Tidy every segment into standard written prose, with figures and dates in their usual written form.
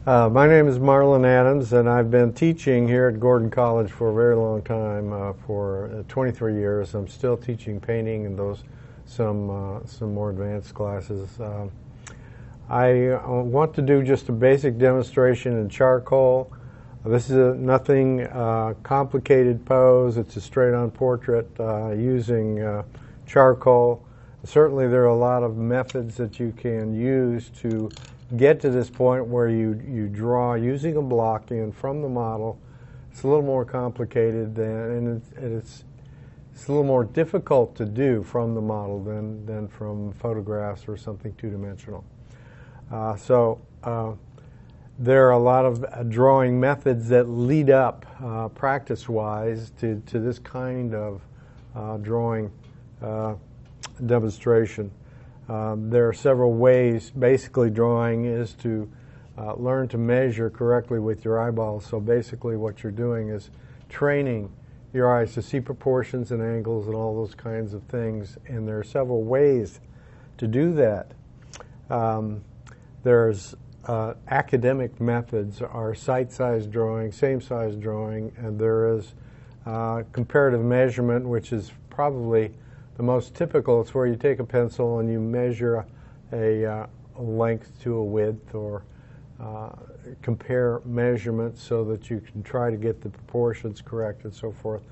My name is Marlin Adams, and I've been teaching here at Gordon College for a very long time, for 23 years. I'm still teaching painting and some more advanced classes. I want to do just a basic demonstration in charcoal. This is nothing complicated pose. It's a straight-on portrait using charcoal. Certainly there are a lot of methods that you can use to get to this point where you draw using a block in from the model. It's a little more complicated and it's a little more difficult to do from the model than from photographs or something two-dimensional. There are a lot of drawing methods that lead up practice-wise to this kind of drawing demonstration. There are several ways. Basically, drawing is to learn to measure correctly with your eyeballs. So basically what you're doing is training your eyes to see proportions and angles and all those kinds of things. And there are several ways to do that. There's academic methods are sight-size drawing, same-size drawing, and there is comparative measurement, which is probably the most typical. It's where you take a pencil and you measure a length to a width, or compare measurements so that you can try to get the proportions correct and so forth.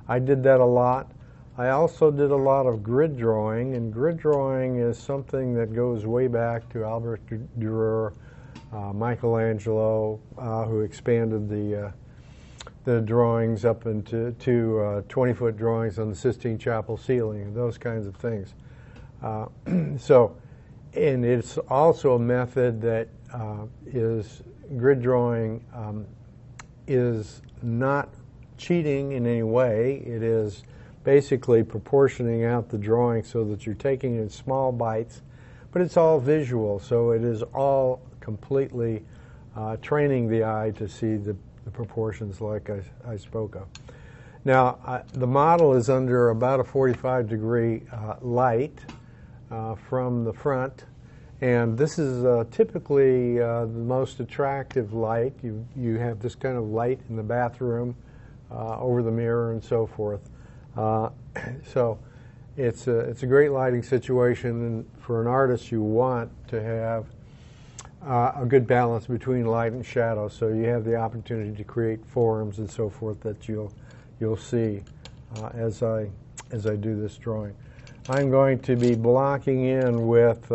I did that a lot. I also did a lot of grid drawing, and grid drawing is something that goes way back to Albert Dürer, Michelangelo, who expanded the drawings up into 20-foot drawings on the Sistine Chapel ceiling and those kinds of things. And it's also a method that grid drawing is not cheating in any way. It is basically proportioning out the drawing so that you're taking it in small bites, but it's all visual, so it is all completely training the eye to see the proportions like I spoke of. Now, the model is under about a 45-degree light from the front, and this is typically the most attractive light. You have this kind of light in the bathroom over the mirror and so forth. So it's a great lighting situation, and for an artist you want to have a good balance between light and shadow, so you have the opportunity to create forms and so forth that you'll see as I do this drawing. I'm going to be blocking in with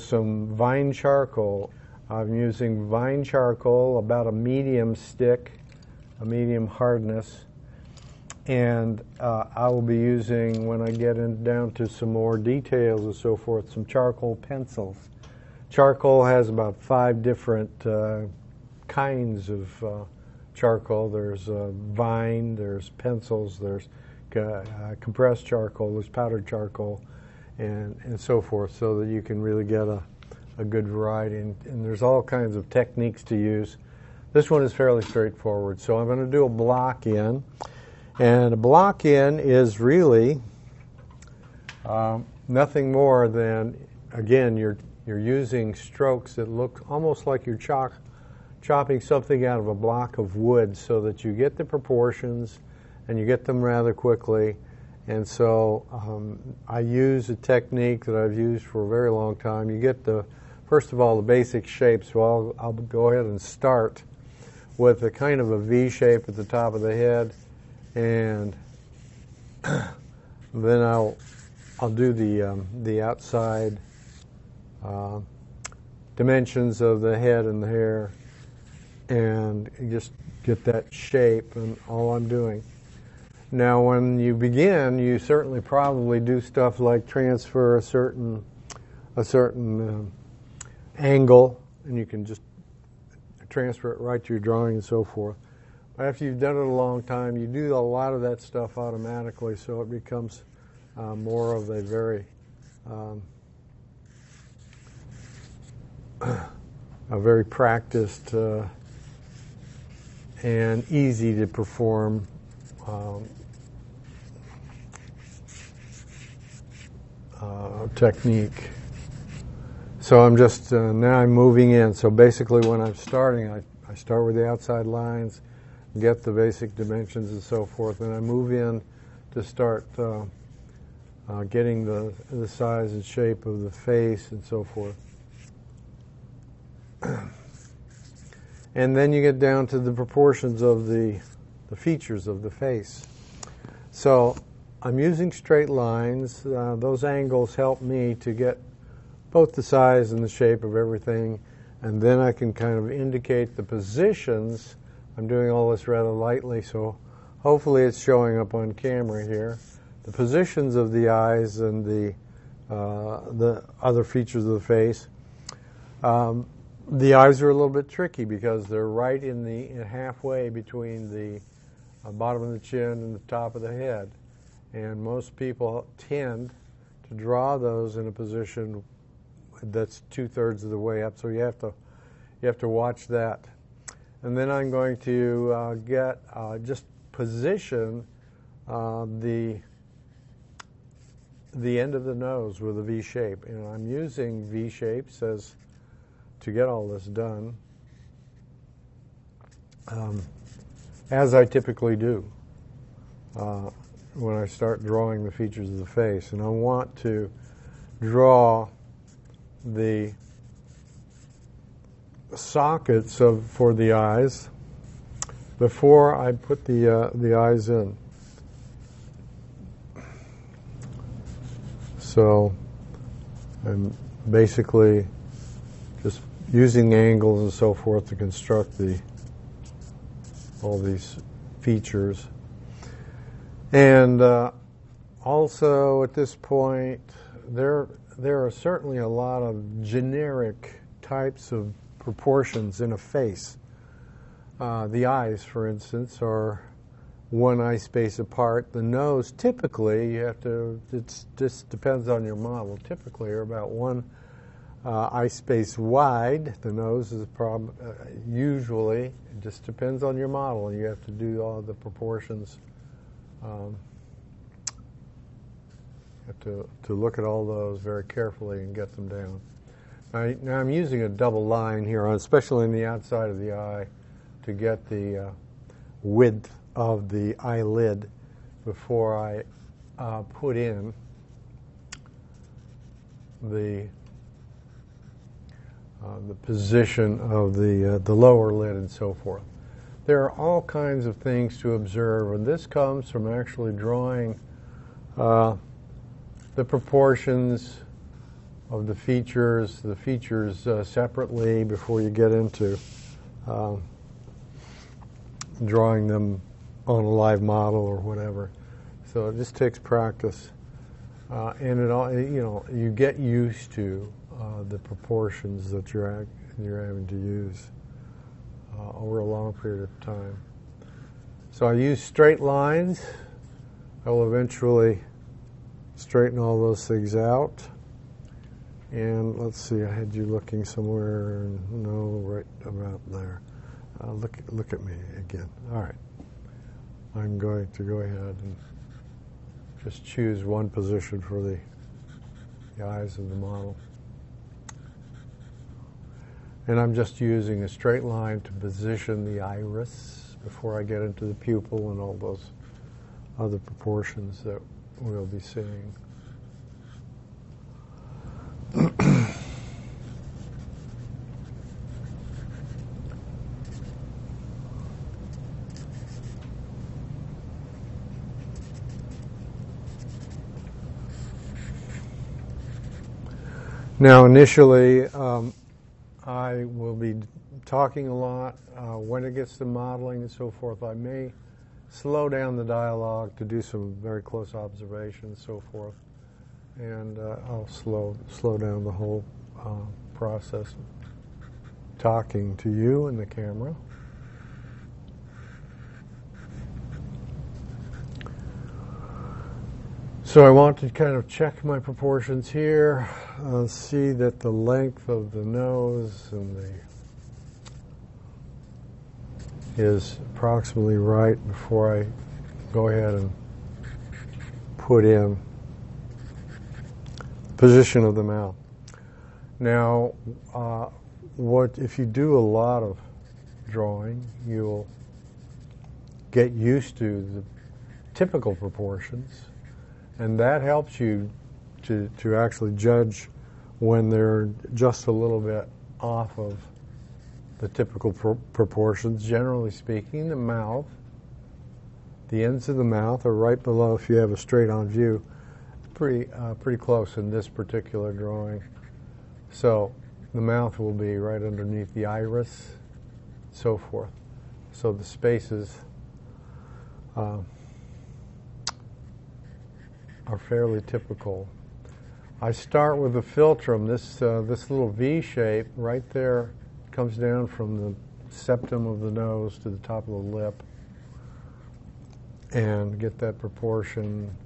some vine charcoal. I'm using vine charcoal, about a medium stick, a medium hardness, and I will be using, when I get down to some more details and so forth, some charcoal pencils. Charcoal has about 5 different kinds of charcoal. There's vine, there's pencils, there's compressed charcoal, there's powdered charcoal, and so forth, so that you can really get a good variety. And there's all kinds of techniques to use. This one is fairly straightforward. So I'm going to do a block in. And a block in is really nothing more than, again, you're using strokes that look almost like you're chopping something out of a block of wood, so that you get the proportions and you get them rather quickly. And so I use a technique that I've used for a very long time. You get first of all, the basic shapes. So I'll go ahead and start with a kind of a V shape at the top of the head, and then I'll do the outside dimensions of the head and the hair, and just get that shape, and all I'm doing. Now, when you begin, you certainly probably do stuff like transfer a certain angle, and you can just transfer it right to your drawing and so forth. But after you've done it a long time, you do a lot of that stuff automatically, so it becomes more of a very practiced and easy to perform technique. So I'm just, now I'm moving in. So basically when I'm starting, I start with the outside lines, get the basic dimensions and so forth, and I move in to start getting the size and shape of the face and so forth. And then you get down to the proportions of the features of the face. So I'm using straight lines. Those angles help me to get both the size and the shape of everything, and then I can kind of indicate the positions. I'm doing all this rather lightly, so hopefully it's showing up on camera here. The positions of the eyes and the other features of the face. The eyes are a little bit tricky because they're right in halfway between the bottom of the chin and the top of the head, and most people tend to draw those in a position that's 2/3 of the way up. So you have to watch that. And then I'm going to just position the end of the nose with a V shape, and I'm using V shapes to get all this done, as I typically do when I start drawing the features of the face. And I want to draw the sockets for the eyes before I put the eyes in. So I'm basically just using angles and so forth to construct all these features. And also at this point, there are certainly a lot of generic types of proportions in a face. The eyes, for instance, are one eye space apart. The nose, typically, it just depends on your model, typically are about one eye space wide. The nose is usually, it just depends on your model, and you have to do all the proportions. You have to look at all those very carefully and get them down. Now I'm using a double line here, especially on the outside of the eye, to get the width of the eyelid before I put in the position of the lower lid and so forth. There are all kinds of things to observe, and this comes from actually drawing the proportions of the features separately before you get into drawing them on a live model or whatever. So it just takes practice, and it all, you get used to the proportions that you're having to use over a long period of time. So I use straight lines. I will eventually straighten all those things out. And let's see, I had you looking somewhere. No, right about there. Look at me again. All right. I'm going to go ahead and just choose one position for the eyes of the model. And I'm just using a straight line to position the iris before I get into the pupil and all those other proportions that we'll be seeing. Now, initially, I will be talking a lot. When it gets to modeling and so forth, I may slow down the dialogue to do some very close observation and so forth. And I'll slow down the whole process of talking to you and the camera. So I want to kind of check my proportions here, see that the length of the nose and is approximately right before I go ahead and put in the position of the mouth. Now, what if you do a lot of drawing, you'll get used to the typical proportions, and that helps you to actually judge when they're just a little bit off of the typical proportions. Generally speaking, the mouth, the ends of the mouth are right below, if you have a straight-on view, pretty close in this particular drawing. So the mouth will be right underneath the iris, so forth. So the spaces are fairly typical. I start with the philtrum. This little V shape right there comes down from the septum of the nose to the top of the lip, and get that proportion,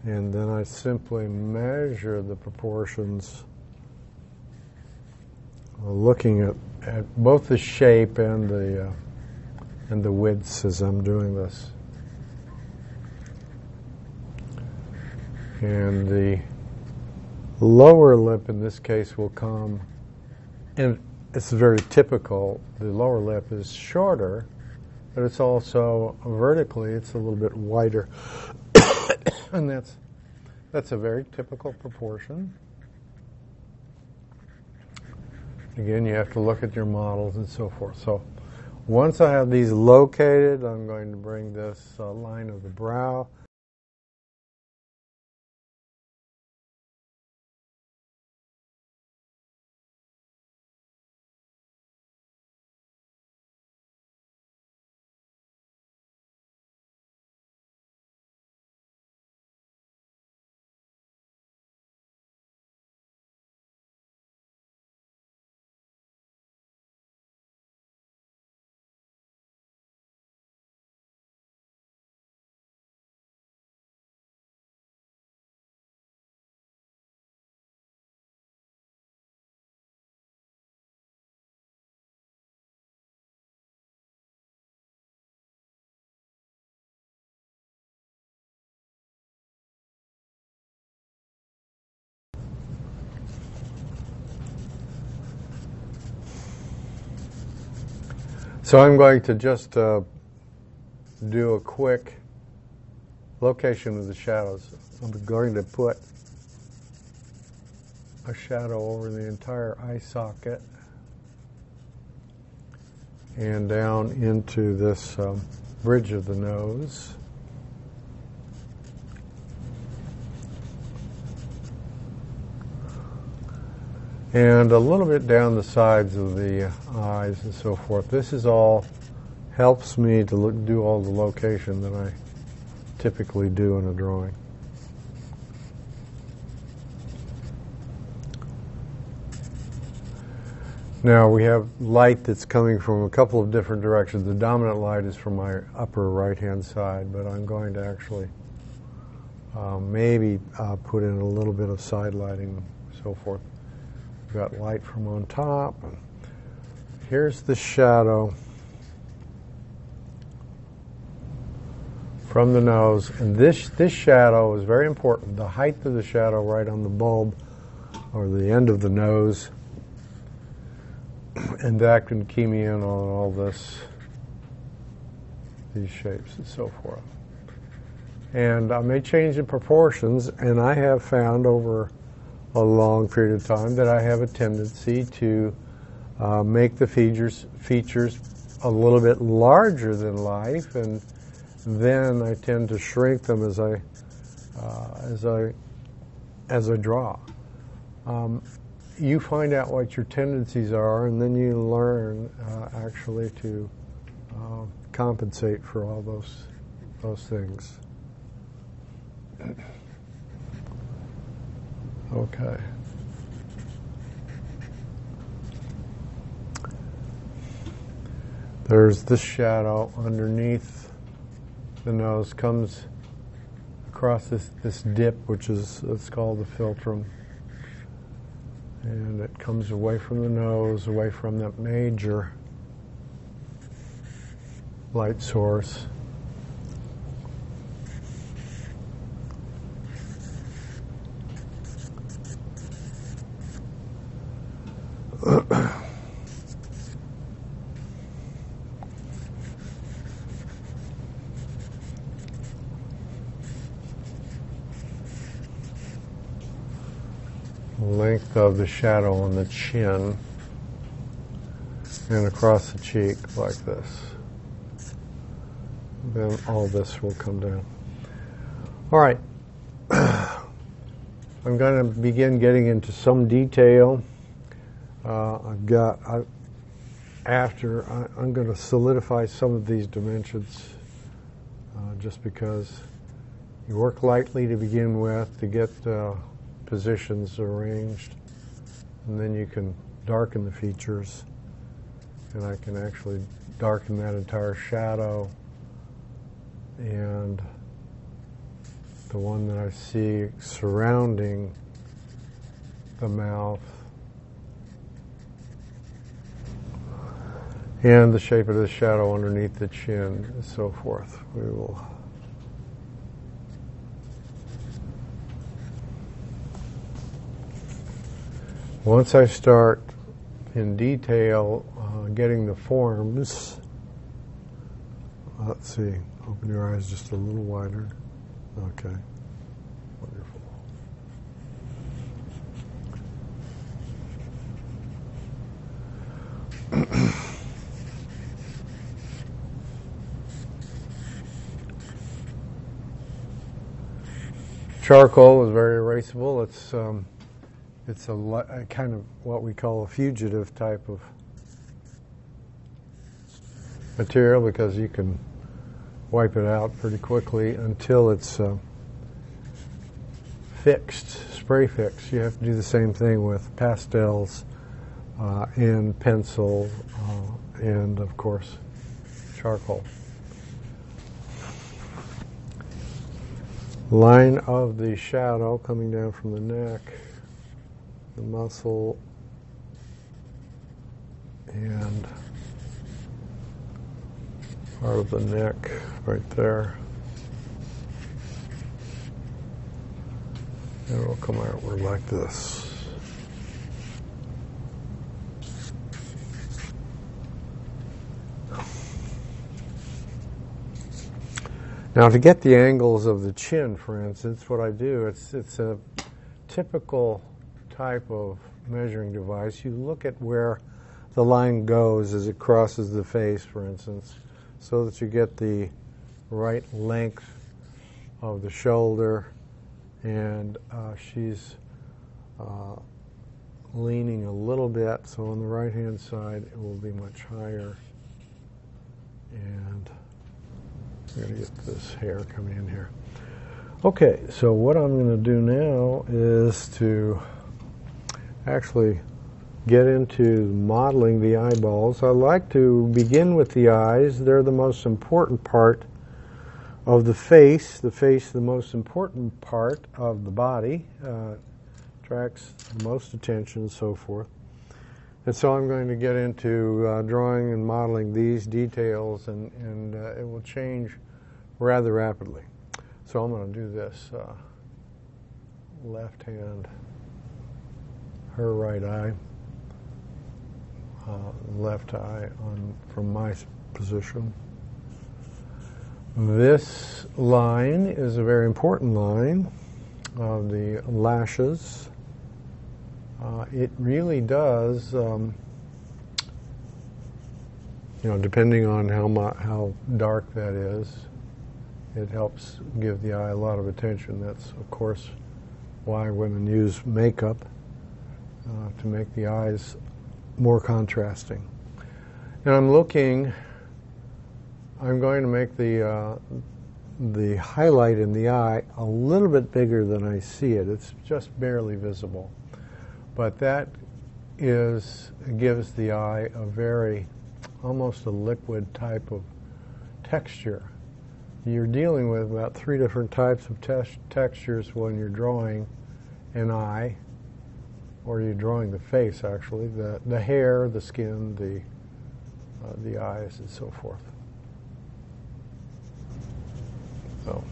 and then I simply measure the proportions, looking at both the shape and the widths as I'm doing this. And the lower lip in this case will come, and it's very typical, the lower lip is shorter, but it's also vertically, it's a little bit wider. And that's a very typical proportion. Again, you have to look at your models and so forth. So once I have these located, I'm going to bring this line of the brow. So I'm going to just do a quick location of the shadows. I'm going to put a shadow over the entire eye socket and down into this bridge of the nose. And a little bit down the sides of the eyes and so forth. This is all helps me to do all the location that I typically do in a drawing. Now we have light that's coming from a couple of different directions. The dominant light is from my upper right-hand side, but I'm going to actually maybe put in a little bit of side lighting and so forth. We've got light from on top. Here's the shadow from the nose, and this shadow is very important. The height of the shadow right on the bulb or the end of the nose, and that can key me in on all these shapes and so forth. And I may change the proportions, and I have found over a long period of time that I have a tendency to make the features a little bit larger than life, and then I tend to shrink them as I draw. You find out what your tendencies are, and then you learn actually to compensate for all those things. Okay. There's this shadow underneath the nose, comes across this dip, which is, it's called the philtrum. And it comes away from the nose, away from that major light source. length of the shadow on the chin and across the cheek like this. Then all this will come down. All right. I'm going to begin getting into some detail. I'm going to solidify some of these dimensions just because you work lightly to begin with to get positions arranged, and then you can darken the features, and I can actually darken that entire shadow and the one that I see surrounding the mouth and the shape of the shadow underneath the chin and so forth. We will once I start in detail getting the forms, let's see, open your eyes just a little wider. Okay, wonderful. Charcoal is very erasable. It's a kind of what we call a fugitive type of material because you can wipe it out pretty quickly until it's fixed, spray fixed. You have to do the same thing with pastels and pencil and, of course, charcoal. Line of the shadow coming down from the neck, the muscle, and part of the neck right there. And it'll come outward like this. Now, to get the angles of the chin, for instance, what I do, it's a typical type of measuring device. You look at where the line goes as it crosses the face, for instance, so that you get the right length of the shoulder, and she's leaning a little bit, so on the right hand side it will be much higher, and I'm going to get this hair coming in here. Okay, so what I'm going to do now is to actually get into modeling the eyeballs. I like to begin with the eyes. They're the most important part of the face. The face, the most important part of the body, attracts the most attention and so forth. And so I'm going to get into drawing and modeling these details, and it will change rather rapidly. So I'm going to do this left hand, her right eye, left eye from my position. This line is a very important line of the lashes. It really does, depending on how dark that is, it helps give the eye a lot of attention. That's, of course, why women use makeup to make the eyes more contrasting. And I'm going to make the highlight in the eye a little bit bigger than I see it. It's just barely visible. But that gives the eye a very, almost a liquid type of texture. You're dealing with about 3 different types of textures when you're drawing an eye, or you're drawing the face, actually, the hair, the skin, the eyes, and so forth. So,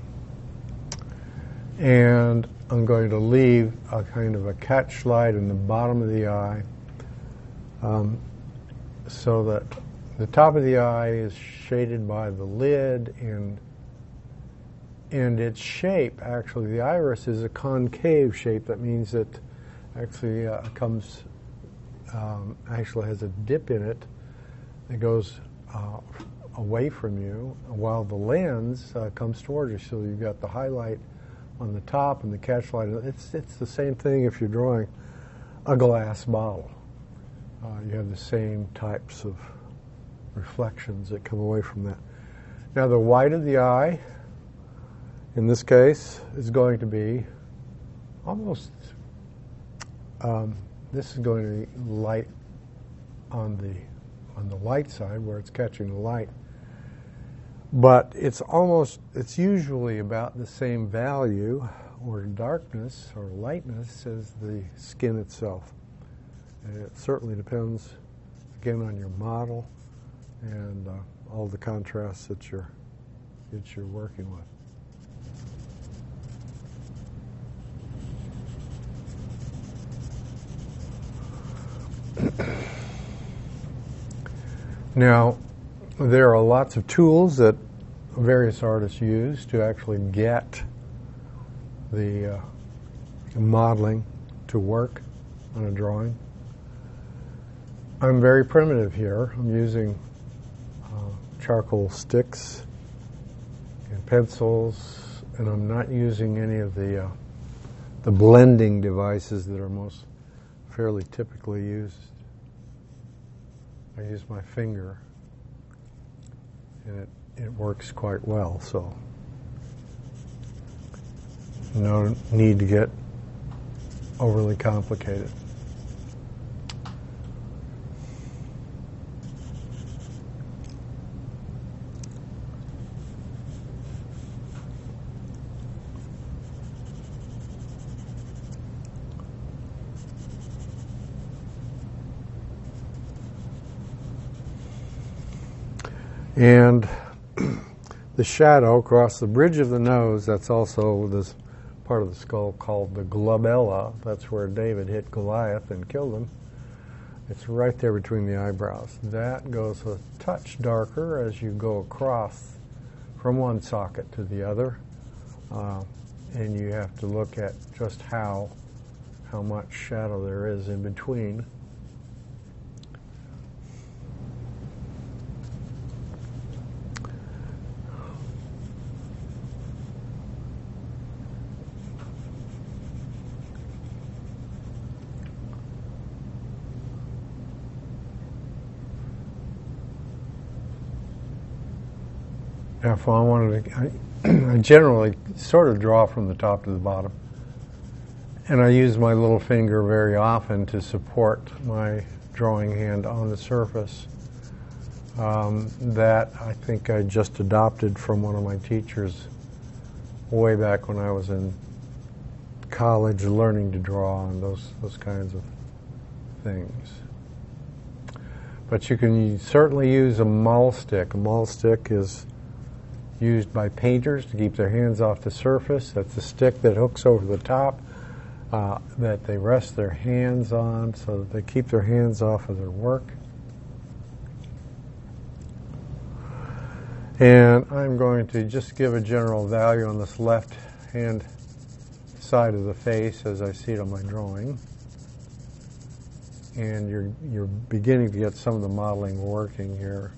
and I'm going to leave a kind of a catch light in the bottom of the eye, so that the top of the eye is shaded by the lid, and its shape, actually, the iris is a concave shape. That means that actually actually has a dip in it that goes away from you, while the lens comes towards you. So you've got the highlight on the top and the catch light. It's the same thing if you're drawing a glass bottle. You have the same types of reflections that come away from that. Now the white of the eye, in this case, is going to be almost, this is going to be light on the light side where it's catching the light. But it's usually about the same value or darkness or lightness as the skin itself. And it certainly depends, again, on your model and all the contrasts that you're working with. Now, there are lots of tools that various artists use to actually get the modeling to work on a drawing. I'm very primitive here. I'm using charcoal sticks and pencils, and I'm not using any of the blending devices that are most fairly typically used. I use my finger, and it works quite well, so no need to get overly complicated. And the shadow across the bridge of the nose, that's also this part of the skull called the glabella. That's where David hit Goliath and killed him. It's right there between the eyebrows. That goes a touch darker as you go across from one socket to the other. And you have to look at just how much shadow there is in between. If I wanted to, I generally sort of draw from the top to the bottom. And I use my little finger very often to support my drawing hand on the surface. That I think I just adopted from one of my teachers way back when I was in college learning to draw and those kinds of things. But you can certainly use a mull stick. A mull stick is used by painters to keep their hands off the surface. That's a stick that hooks over the top that they rest their hands on so that they keep their hands off of their work. And I'm going to just give a general value on this left hand side of the face as I see it on my drawing. And you're beginning to get some of the modeling working here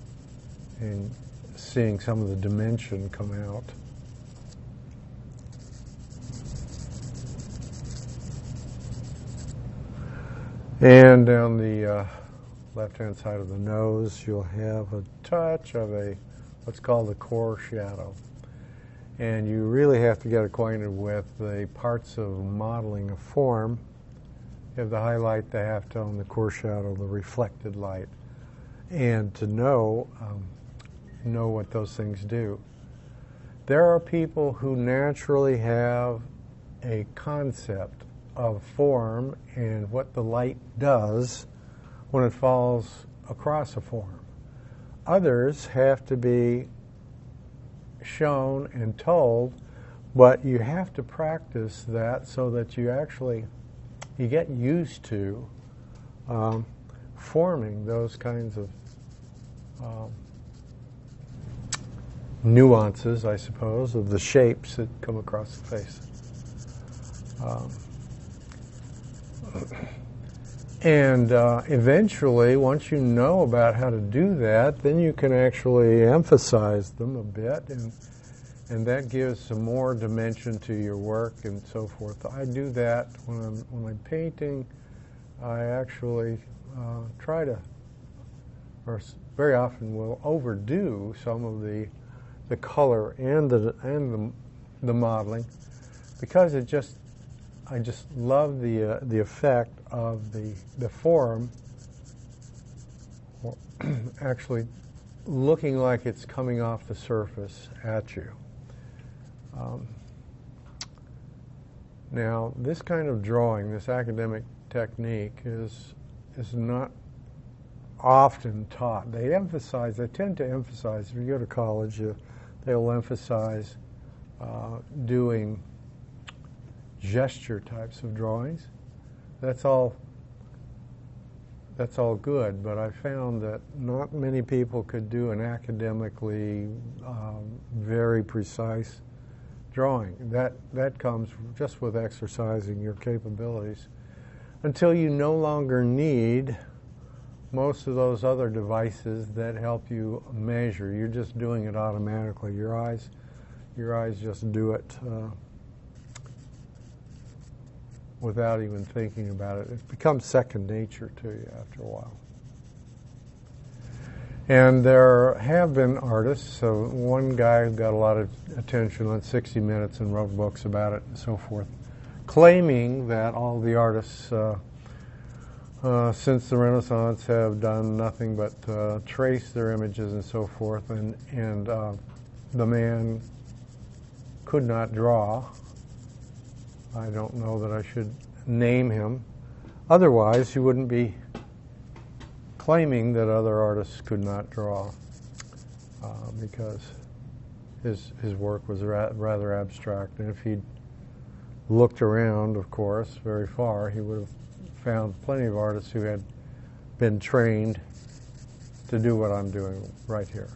and seeing some of the dimension come out. And down the left-hand side of the nose, you'll have a touch of what's called a core shadow. And you really have to get acquainted with the parts of modeling a form. You have the highlight, the halftone, the core shadow, the reflected light. And to know what those things do. There are people who naturally have a concept of form and what the light does when it falls across a form. Others have to be shown and told, but you have to practice that so that you get used to forming those kinds of nuances, I suppose, of the shapes that come across the face. And eventually, once you know about how to do that, then you can actually emphasize them a bit, and that gives some more dimension to your work and so forth. I do that when I'm painting. I actually try to, or very often will overdo some of the color and the modeling, because I just love the effect of the form actually looking like it's coming off the surface at you. Now, this kind of drawing, this academic technique, is not often taught. They tend to emphasize, if you go to college, they'll emphasize doing gesture types of drawings. That's all good, but I found that not many people could do an academically very precise drawing. That comes just with exercising your capabilities until you no longer need most of those other devices that help you measure. You're just doing it automatically. Your eyes just do it without even thinking about it. It becomes second nature to you after a while. And there have been artists, so one guy who got a lot of attention on 60 Minutes and wrote books about it and so forth, claiming that all the artists since the Renaissance have done nothing but trace their images and so forth, and the man could not draw. I don't know that I should name him. Otherwise, he wouldn't be claiming that other artists could not draw, because his work was rather abstract. And if he'd looked around, of course, very far, he would have found plenty of artists who had been trained to do what I'm doing right here.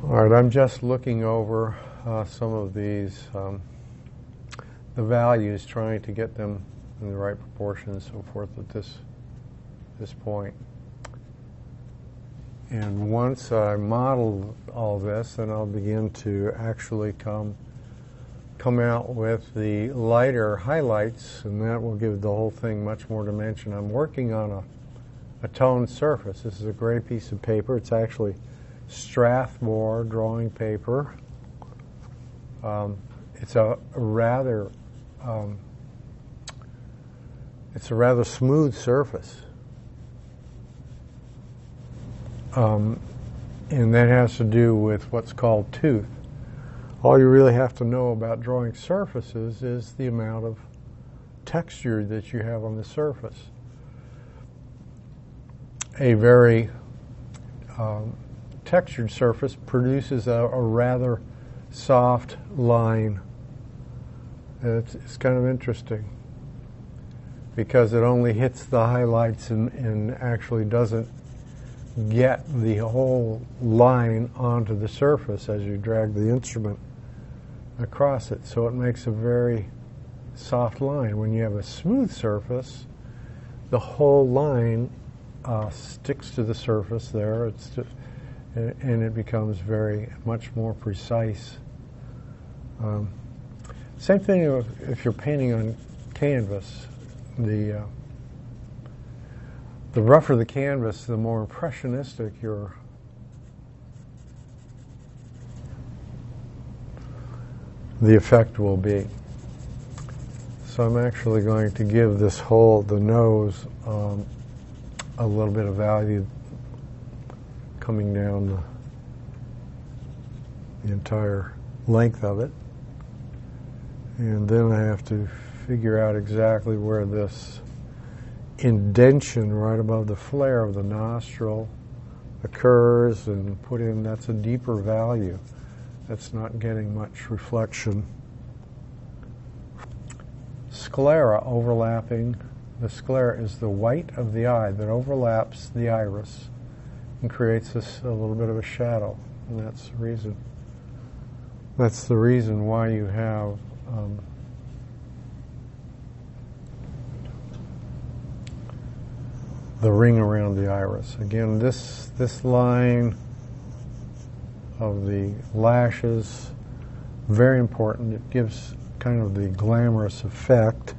All right, I'm just looking over some of these, the values, trying to get them in the right proportion and so forth at this point. And once I model all this, then I'll begin to actually come out with the lighter highlights, and that will give the whole thing much more dimension. I'm working on a toned surface. This is a gray piece of paper. It's actually Strathmore drawing paper. It's a rather smooth surface, and that has to do with what's called tooth. All you really have to know about drawing surfaces is the amount of texture that you have on the surface. A very textured surface produces a rather soft line. It's kind of interesting because it only hits the highlights and actually doesn't get the whole line onto the surface as you drag the instrument across it. So it makes a very soft line. When you have a smooth surface, the whole line sticks to the surface there. And it becomes much more precise. Same thing if you're painting on canvas. The rougher the canvas, the more impressionistic the effect will be. So I'm actually going to give the nose, a little bit of value coming down the entire length of it. And then I have to figure out exactly where this indention right above the flare of the nostril occurs and put in, that's a deeper value. That's not getting much reflection. Sclera overlapping. The sclera is the white of the eye that overlaps the iris and creates this a little bit of a shadow. And that's the reason. That's the reason why you have the ring around the iris. Again, this line of the lashes, very important. It gives kind of the glamorous effect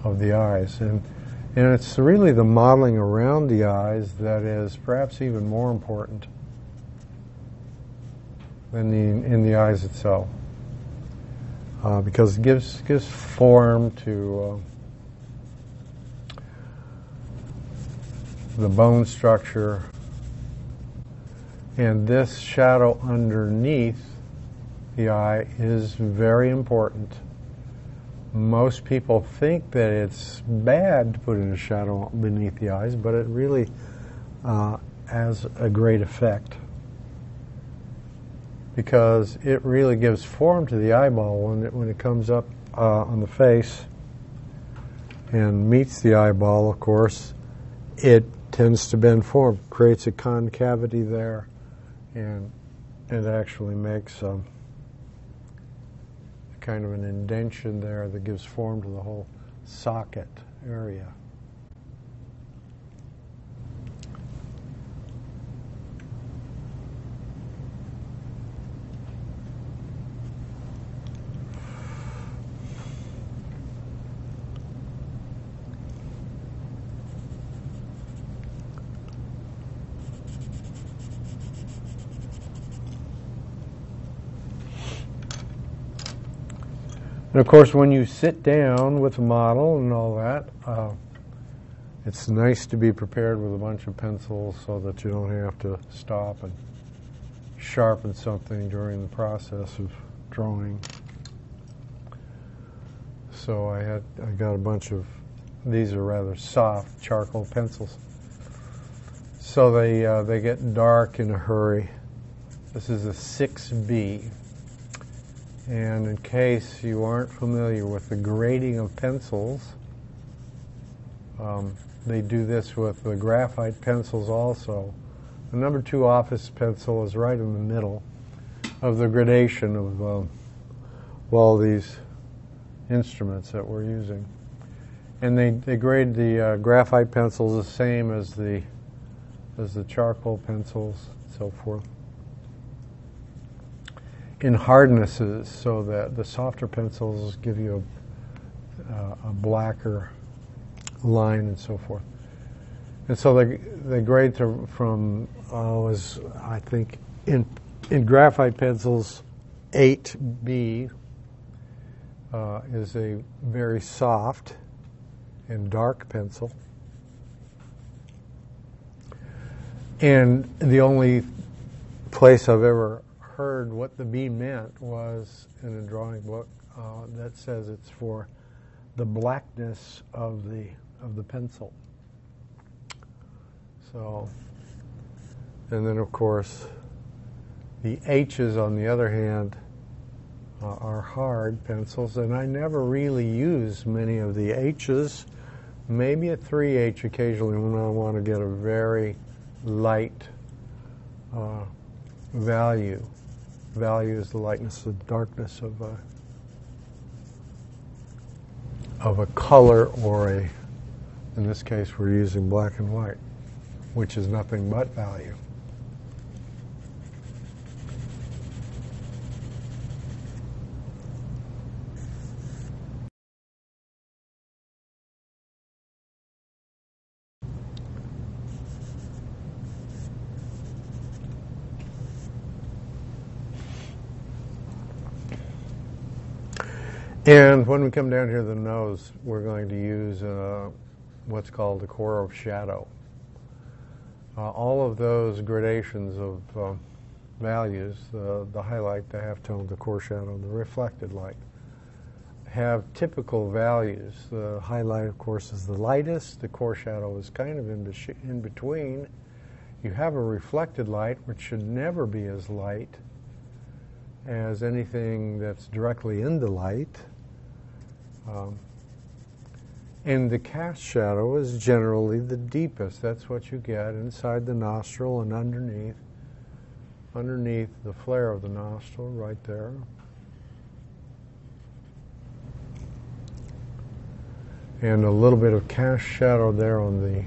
of the eyes. And it's really the modeling around the eyes that is perhaps even more important than in the eyes itself, because it gives form to the bone structure. And this shadow underneath the eye is very important. Most people think that it's bad to put in a shadow beneath the eyes, but it really has a great effect, because it really gives form to the eyeball when it comes up on the face and meets the eyeball. Of course, it tends to bend forward, creates a concavity there, and it actually makes kind of an indention there that gives form to the whole socket area. And of course, when you sit down with a model and all that, it's nice to be prepared with a bunch of pencils so that you don't have to stop and sharpen something during the process of drawing. So I got a bunch of, these are rather soft charcoal pencils. So they get dark in a hurry. This is a 6B. And in case you aren't familiar with the grading of pencils, they do this with the graphite pencils also. The number 2 office pencil is right in the middle of the gradation of all these instruments that we're using. And they grade the graphite pencils the same as the charcoal pencils and so forth, in hardnesses, so that the softer pencils give you a blacker line and so forth. And so they grade from I think in graphite pencils, 8B is a very soft and dark pencil. And the only place I've ever heard what the B meant was in a drawing book that says it's for the blackness of the pencil. So, and then of course the H's on the other hand are hard pencils, and I never really use many of the H's. Maybe a 3H occasionally when I want to get a very light value. Value is the lightness and darkness of a color, or in this case we're using black and white, which is nothing but value. And when we come down here to the nose, we're going to use what's called a core of shadow. all of those gradations of values, the highlight, the halftone, the core shadow, the reflected light, have typical values. The highlight, of course, is the lightest. The core shadow is kind of in between. You have a reflected light, which should never be as light as anything that's directly in the light. And the cast shadow is generally the deepest. That's what you get inside the nostril and underneath the flare of the nostril, right there. And a little bit of cast shadow there on the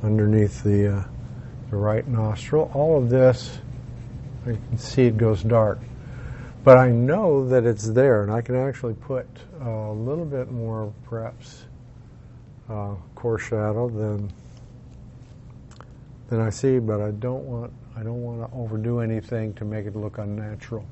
underneath the right nostril. All of this, you can see it goes dark. But I know that it's there, and I can actually put a little bit more, perhaps, core shadow than I see. But I don't want to overdo anything to make it look unnatural.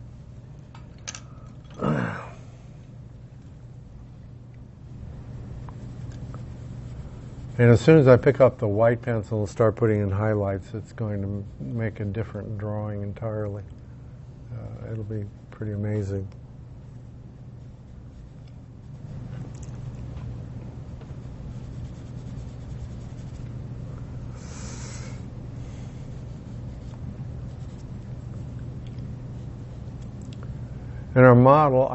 And as soon as I pick up the white pencil and start putting in highlights, it's going to make a different drawing entirely. It'll be pretty amazing. And our model,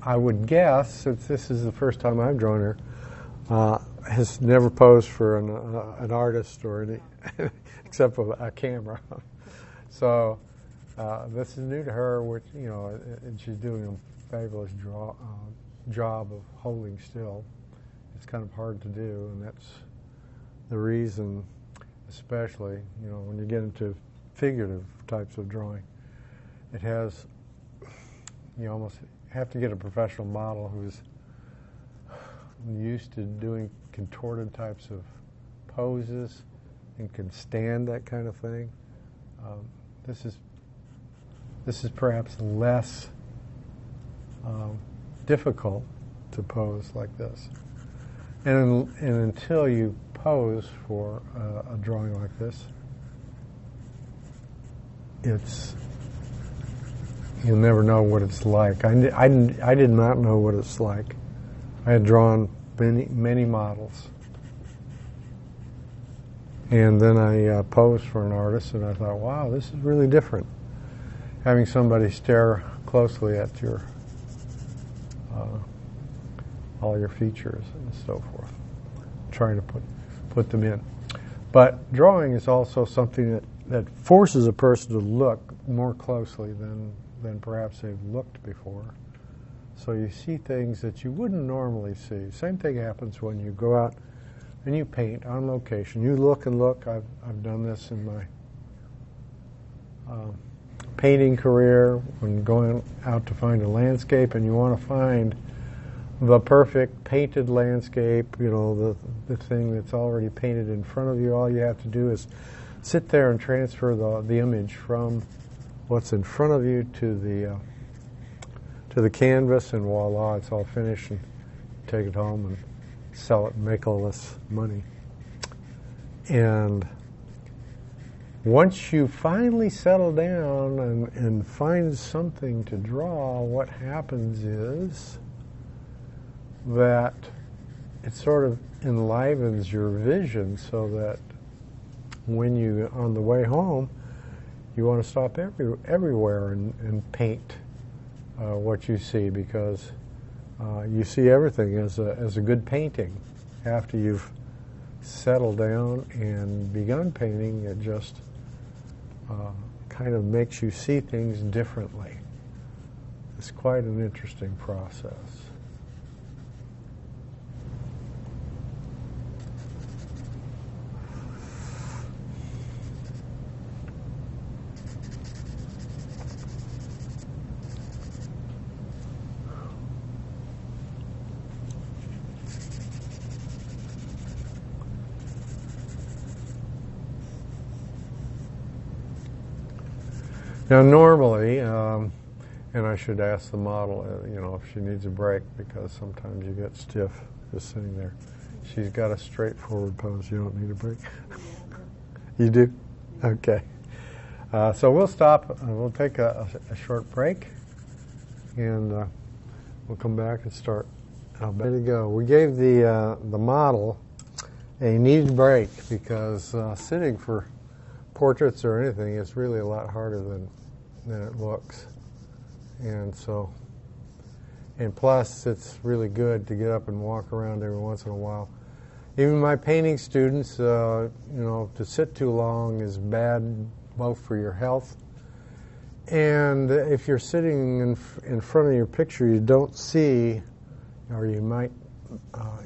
I would guess, since this is the first time I've drawn her, has never posed for an artist or any, except for a camera. So this is new to her, which, and she's doing a fabulous job of holding still. It's kind of hard to do, and that's the reason, especially, when you get into figurative types of drawing, it has, you almost have to get a professional model who's used to doing contorted types of poses and can stand that kind of thing. This is perhaps less difficult to pose like this. And until you pose for a drawing like this, you'll never know what it's like. I did not know what it's like. I had drawn many models. And then I posed for an artist, and I thought, wow, this is really different. Having somebody stare closely at your all your features and so forth, trying to put them in. But drawing is also something that forces a person to look more closely than perhaps they've looked before. So you see things that you wouldn't normally see. Same thing happens when you go out and you paint on location. You look and look. I've done this in my painting career, when going out to find a landscape, and you want to find the perfect painted landscape, the thing that's already painted in front of you. All you have to do is sit there and transfer the image from what's in front of you to the canvas, and voila, it's all finished, and take it home and sell it and make all this money. And once you finally settle down and find something to draw, what happens is that it sort of enlivens your vision, so that when you, on the way home, you want to stop everywhere and paint what you see, because you see everything as a good painting. After you've settled down and begun painting, it just kind of makes you see things differently. It's quite an interesting process. Now, normally, and I should ask the model, if she needs a break, because sometimes you get stiff just sitting there. She's got a straightforward pose. You don't need a break. You do? Okay. So we'll stop. We'll take a short break, and we'll come back and start. Ready to go. We gave the model a needed break because sitting for portraits or anything is really a lot harder than it looks, and plus it's really good to get up and walk around every once in a while. Even my painting students, to sit too long is bad both for your health, and if you're sitting in front of your picture you don't see, or you might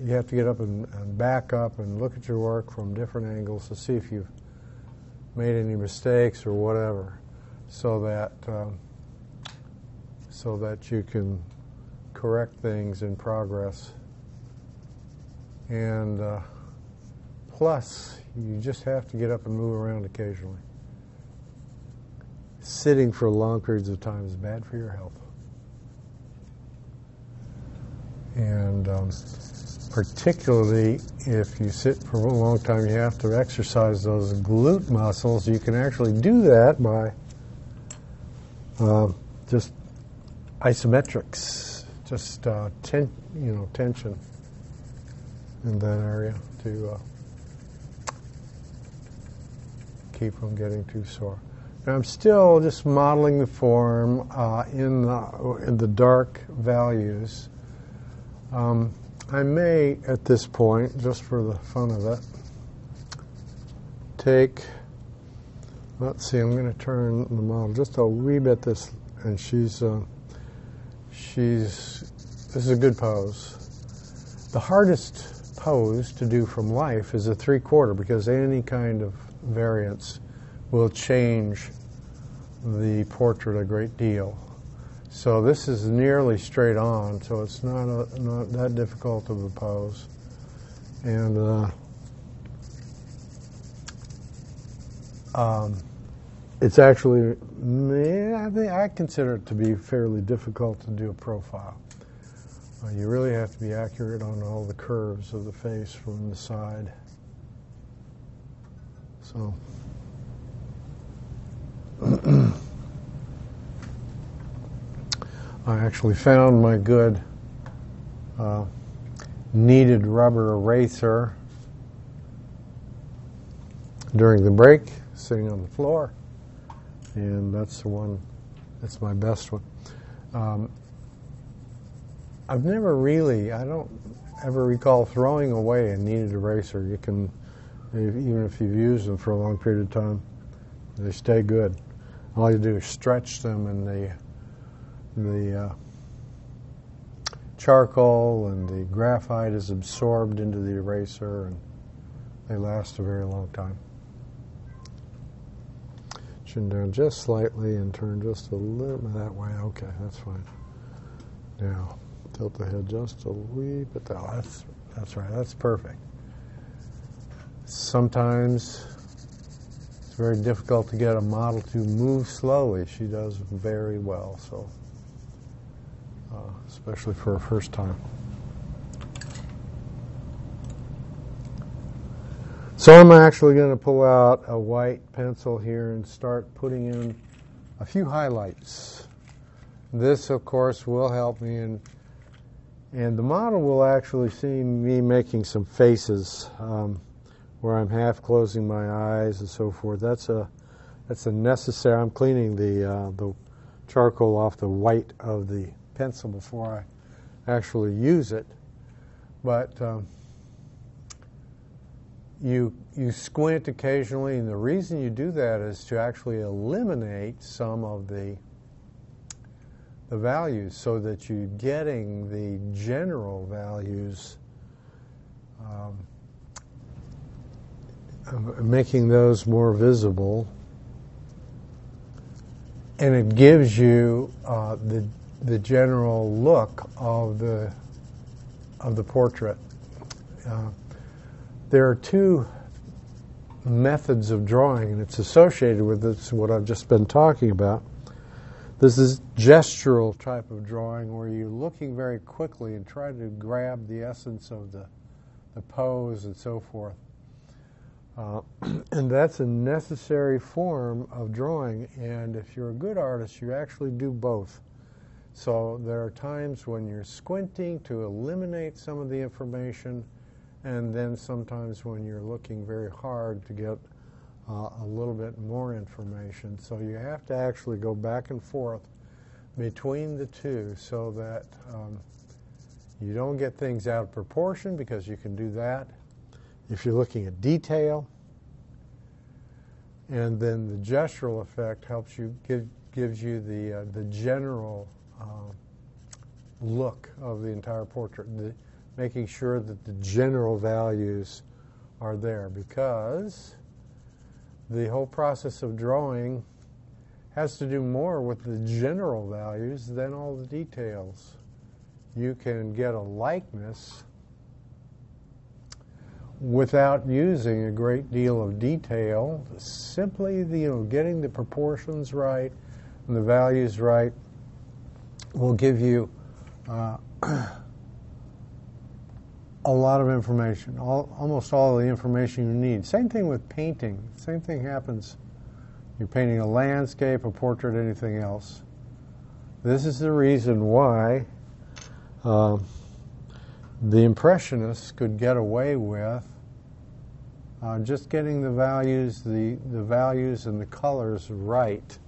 you have to get up and back up and look at your work from different angles to see if you've made any mistakes or whatever, so that you can correct things in progress. And plus, you just have to get up and move around occasionally. Sitting for long periods of time is bad for your health. And particularly if you sit for a long time, you have to exercise those glute muscles. You can actually do that by just isometrics, just tension in that area to keep from getting too sore. Now I'm still just modeling the form in the dark values. I may, at this point, just for the fun of it, let's see, I'm going to turn the model just a wee bit this, and this is a good pose. The hardest pose to do from life is a 3/4, because any kind of variance will change the portrait a great deal. So this is nearly straight on, so it's not that difficult of a pose. And it's actually, I consider it to be fairly difficult to do a profile. You really have to be accurate on all the curves of the face from the side. So I actually found my good kneaded rubber eraser during the break, sitting on the floor, and that's the one, that's my best one. I don't ever recall throwing away a kneaded eraser. You can, even if you've used them for a long period of time, they stay good. All you do is stretch them, and the charcoal and the graphite is absorbed into the eraser, and they last a very long time. Chin down just slightly and turn just a little bit that way. Okay, that's fine. Now, tilt the head just a wee bit. That's right. That's perfect. Sometimes it's very difficult to get a model to move slowly. She does very well, so especially for her first time. So I'm actually going to pull out a white pencil here and start putting in a few highlights. This, of course, will help me, and the model will actually see me making some faces where I'm half closing my eyes and so forth. That's a necessary. I'm cleaning the charcoal off the white of the pencil before I actually use it, but you squint occasionally, and the reason you do that is to actually eliminate some of the values, so that you're getting the general values, making those more visible, and it gives you the general look of the portrait. There are two methods of drawing, and it's associated with this, what I've just been talking about. This is gestural type of drawing, where you're looking very quickly and try to grab the essence of the pose and so forth. And that's a necessary form of drawing. And if you're a good artist, you actually do both. So there are times when you're squinting to eliminate some of the information, and then sometimes when you're looking very hard to get a little bit more information. So you have to actually go back and forth between the two so that you don't get things out of proportion, because you can do that if you're looking at detail. And then the gestural effect helps you, gives you the general look of the entire portrait, making sure that the general values are there, because the whole process of drawing has to do more with the general values than all the details. You can get a likeness without using a great deal of detail. Simply, getting the proportions right and the values right will give you a lot of information, almost all the information you need. Same thing with painting. Same thing happens. You're painting a landscape, a portrait, anything else. This is the reason why the Impressionists could get away with just getting the values and the colors right.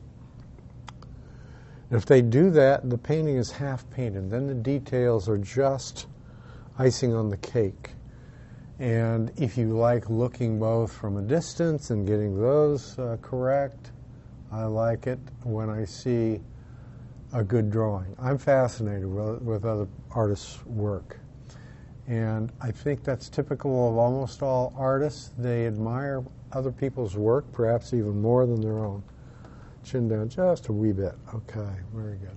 If they do that, the painting is half painted. Then the details are just icing on the cake. And if you like looking both from a distance and getting those correct, I like it when I see a good drawing. I'm fascinated with other artists' work. And I think that's typical of almost all artists. They admire other people's work, perhaps even more than their own. Chin down just a wee bit. Okay, very good.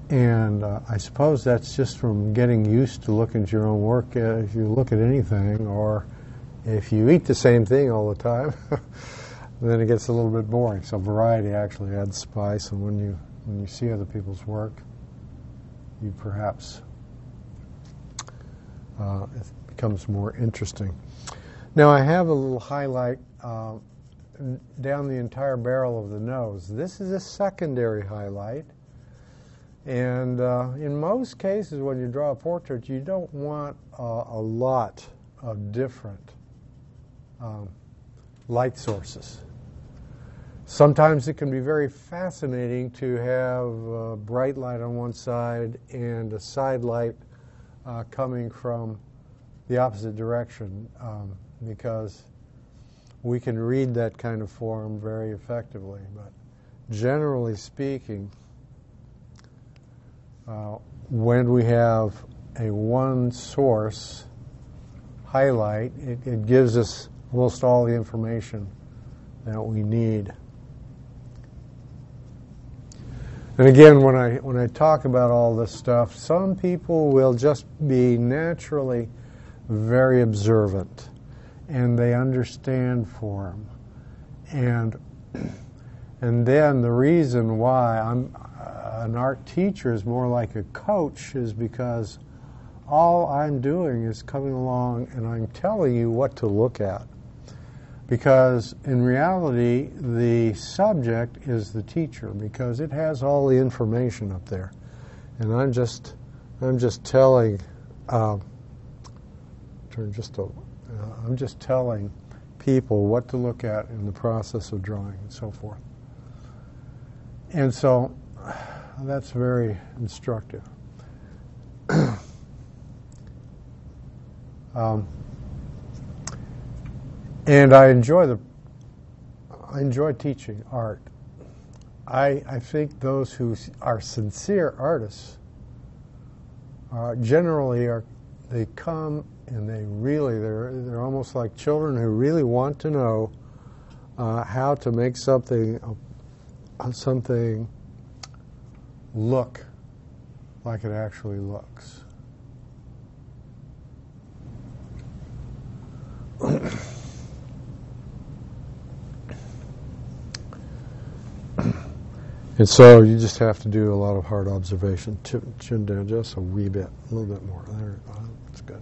And I suppose that's just from getting used to looking at your own work. If you look at anything, or if you eat the same thing all the time, then it gets a little bit boring. So variety actually adds spice, and when you see other people's work, you perhaps it becomes more interesting. Now I have a little highlight down the entire barrel of the nose. This is a secondary highlight. And in most cases, when you draw a portrait, you don't want a lot of different light sources. Sometimes it can be very fascinating to have bright light on one side and a side light coming from the opposite direction, because we can read that kind of form very effectively. But generally speaking, when we have a one source highlight, it gives us almost all the information that we need. And again, when I talk about all this stuff, some people will just be naturally very observant, and they understand form. And then the reason why an art teacher is more like a coach is because all I'm doing is coming along and I'm telling you what to look at. Because in reality, the subject is the teacher, because it has all the information up there, and I'm just telling I'm just telling people what to look at in the process of drawing and so forth. And so that's very instructive. And I enjoy teaching art. I think those who are sincere artists generally they come and they're almost like children who really want to know how to make something look like it actually looks. And so you just have to do a lot of hard observation. Chin down just a wee bit, a little bit more. There, that's good.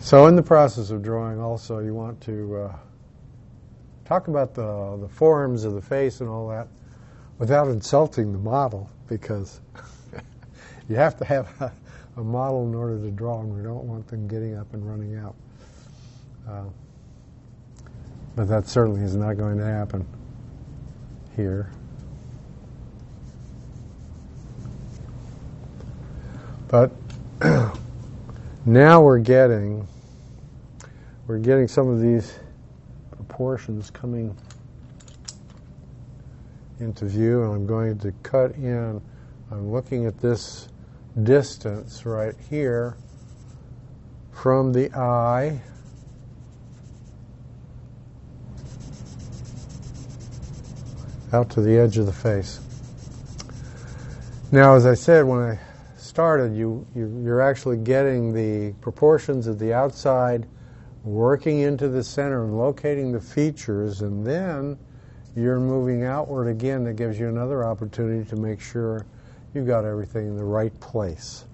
So in the process of drawing also you want to talk about the forms of the face and all that without insulting the model, because you have to have a model in order to draw, and we don't want them getting up and running out. But that certainly is not going to happen here. But now we're getting some of these proportions coming into view, and I'm going to cut in. I'm looking at this distance right here from the eye out to the edge of the face. Now, as I said when I started, you're actually getting the proportions of the outside, working into the center and locating the features, and then you're moving outward again. That gives you another opportunity to make sure you've got everything in the right place.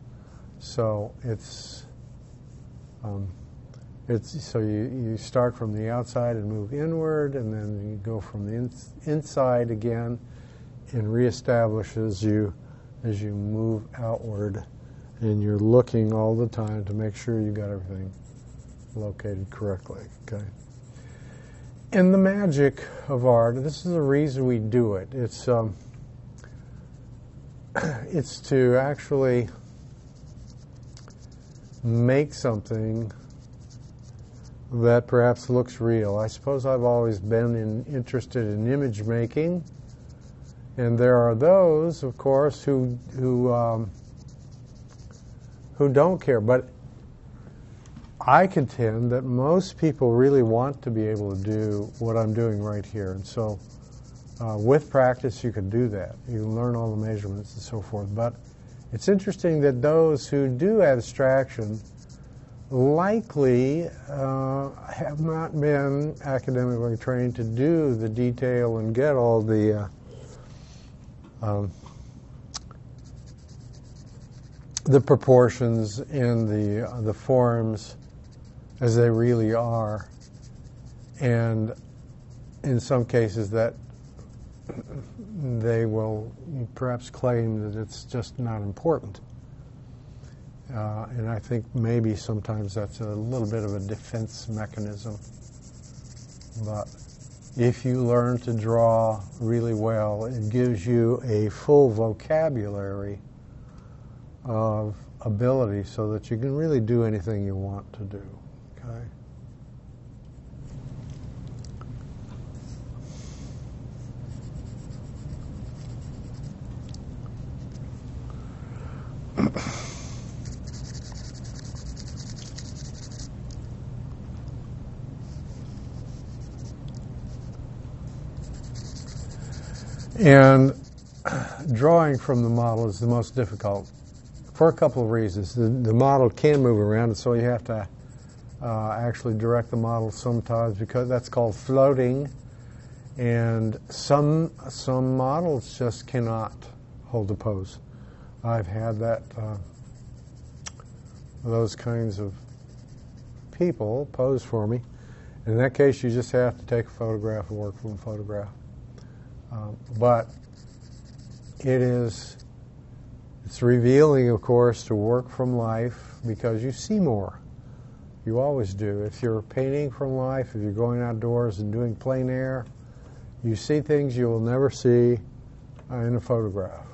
So so you start from the outside and move inward, and then you go from the inside again and reestablish as you move outward, and you're looking all the time to make sure you got everything located correctly. Okay. And the magic of art, this is the reason we do it. It's to actually make something that perhaps looks real. I suppose I've always been interested in image making, and there are those, of course, who don't care. But I contend that most people really want to be able to do what I'm doing right here, and so with practice you can do that. You can learn all the measurements and so forth. But it's interesting that those who do abstraction likely have not been academically trained to do the detail and get all the proportions and the forms as they really are, and in some cases that they will perhaps claim that it's just not important. And I think maybe sometimes that's a little bit of a defense mechanism. But if you learn to draw really well, it gives you a full vocabulary of ability so that you can really do anything you want to do. Okay? And drawing from the model is the most difficult for a couple of reasons. The model can move around, and so you have to actually direct the model sometimes, because that's called floating. And some models just cannot hold a pose. I've had those kinds of people pose for me. In that case, you just have to take a photograph and work from a photograph. But it's revealing, of course, to work from life, because you see more. You always do. If you're painting from life, if you're going outdoors and doing plein air, you see things you will never see in a photograph.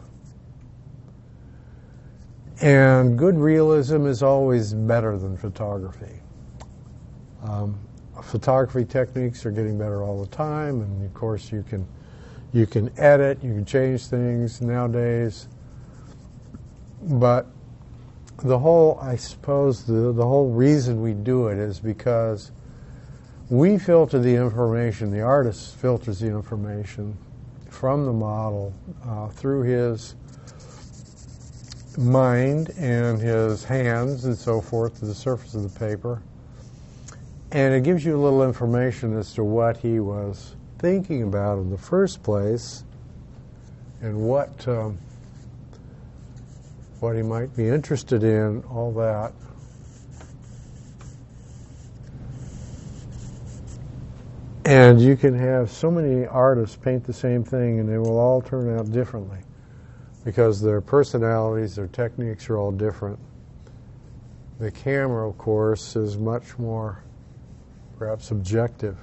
And good realism is always better than photography. Photography techniques are getting better all the time, and of course you can edit, you can change things nowadays. But I suppose the whole reason we do it is because we filter the information, the artist filters the information from the model through his mind and his hands and so forth to the surface of the paper. And it gives you a little information as to what he was thinking about in the first place, and what he might be interested in, all that. And you can have so many artists paint the same thing and they will all turn out differently because their personalities, their techniques are all different. The camera, of course, is much more perhaps objective.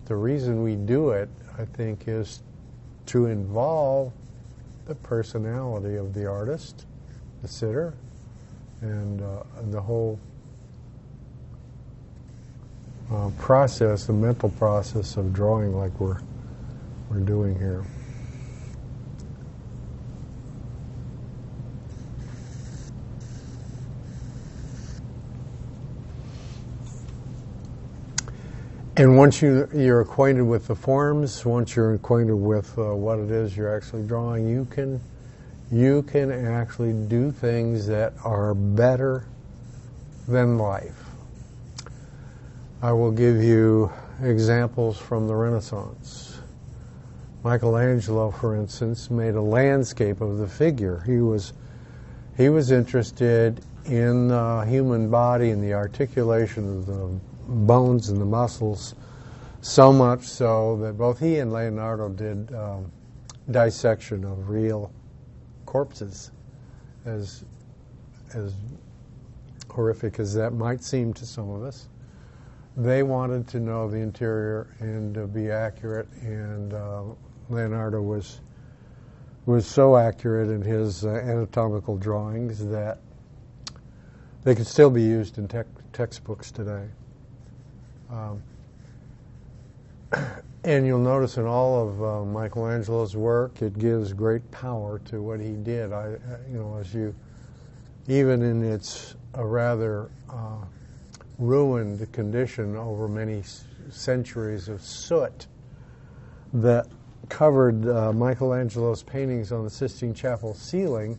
The reason we do it, I think, is to involve the personality of the artist, the sitter, and the whole process, the mental process of drawing like we're doing here. And once you're acquainted with the forms, once you're acquainted with what it is you're actually drawing, you can actually do things that are better than life. I will give you examples from the Renaissance. Michelangelo, for instance, made a landscape of the figure. He was interested in the human body and the articulation of the bones and the muscles, so much so that both he and Leonardo did dissection of real corpses, as horrific as that might seem to some of us. They wanted to know the interior and to be accurate, and Leonardo was so accurate in his anatomical drawings that they could still be used in textbooks today. And you'll notice in all of Michelangelo's work, it gives great power to what he did. Even in its a rather ruined condition over many centuries of soot that covered Michelangelo's paintings on the Sistine Chapel ceiling,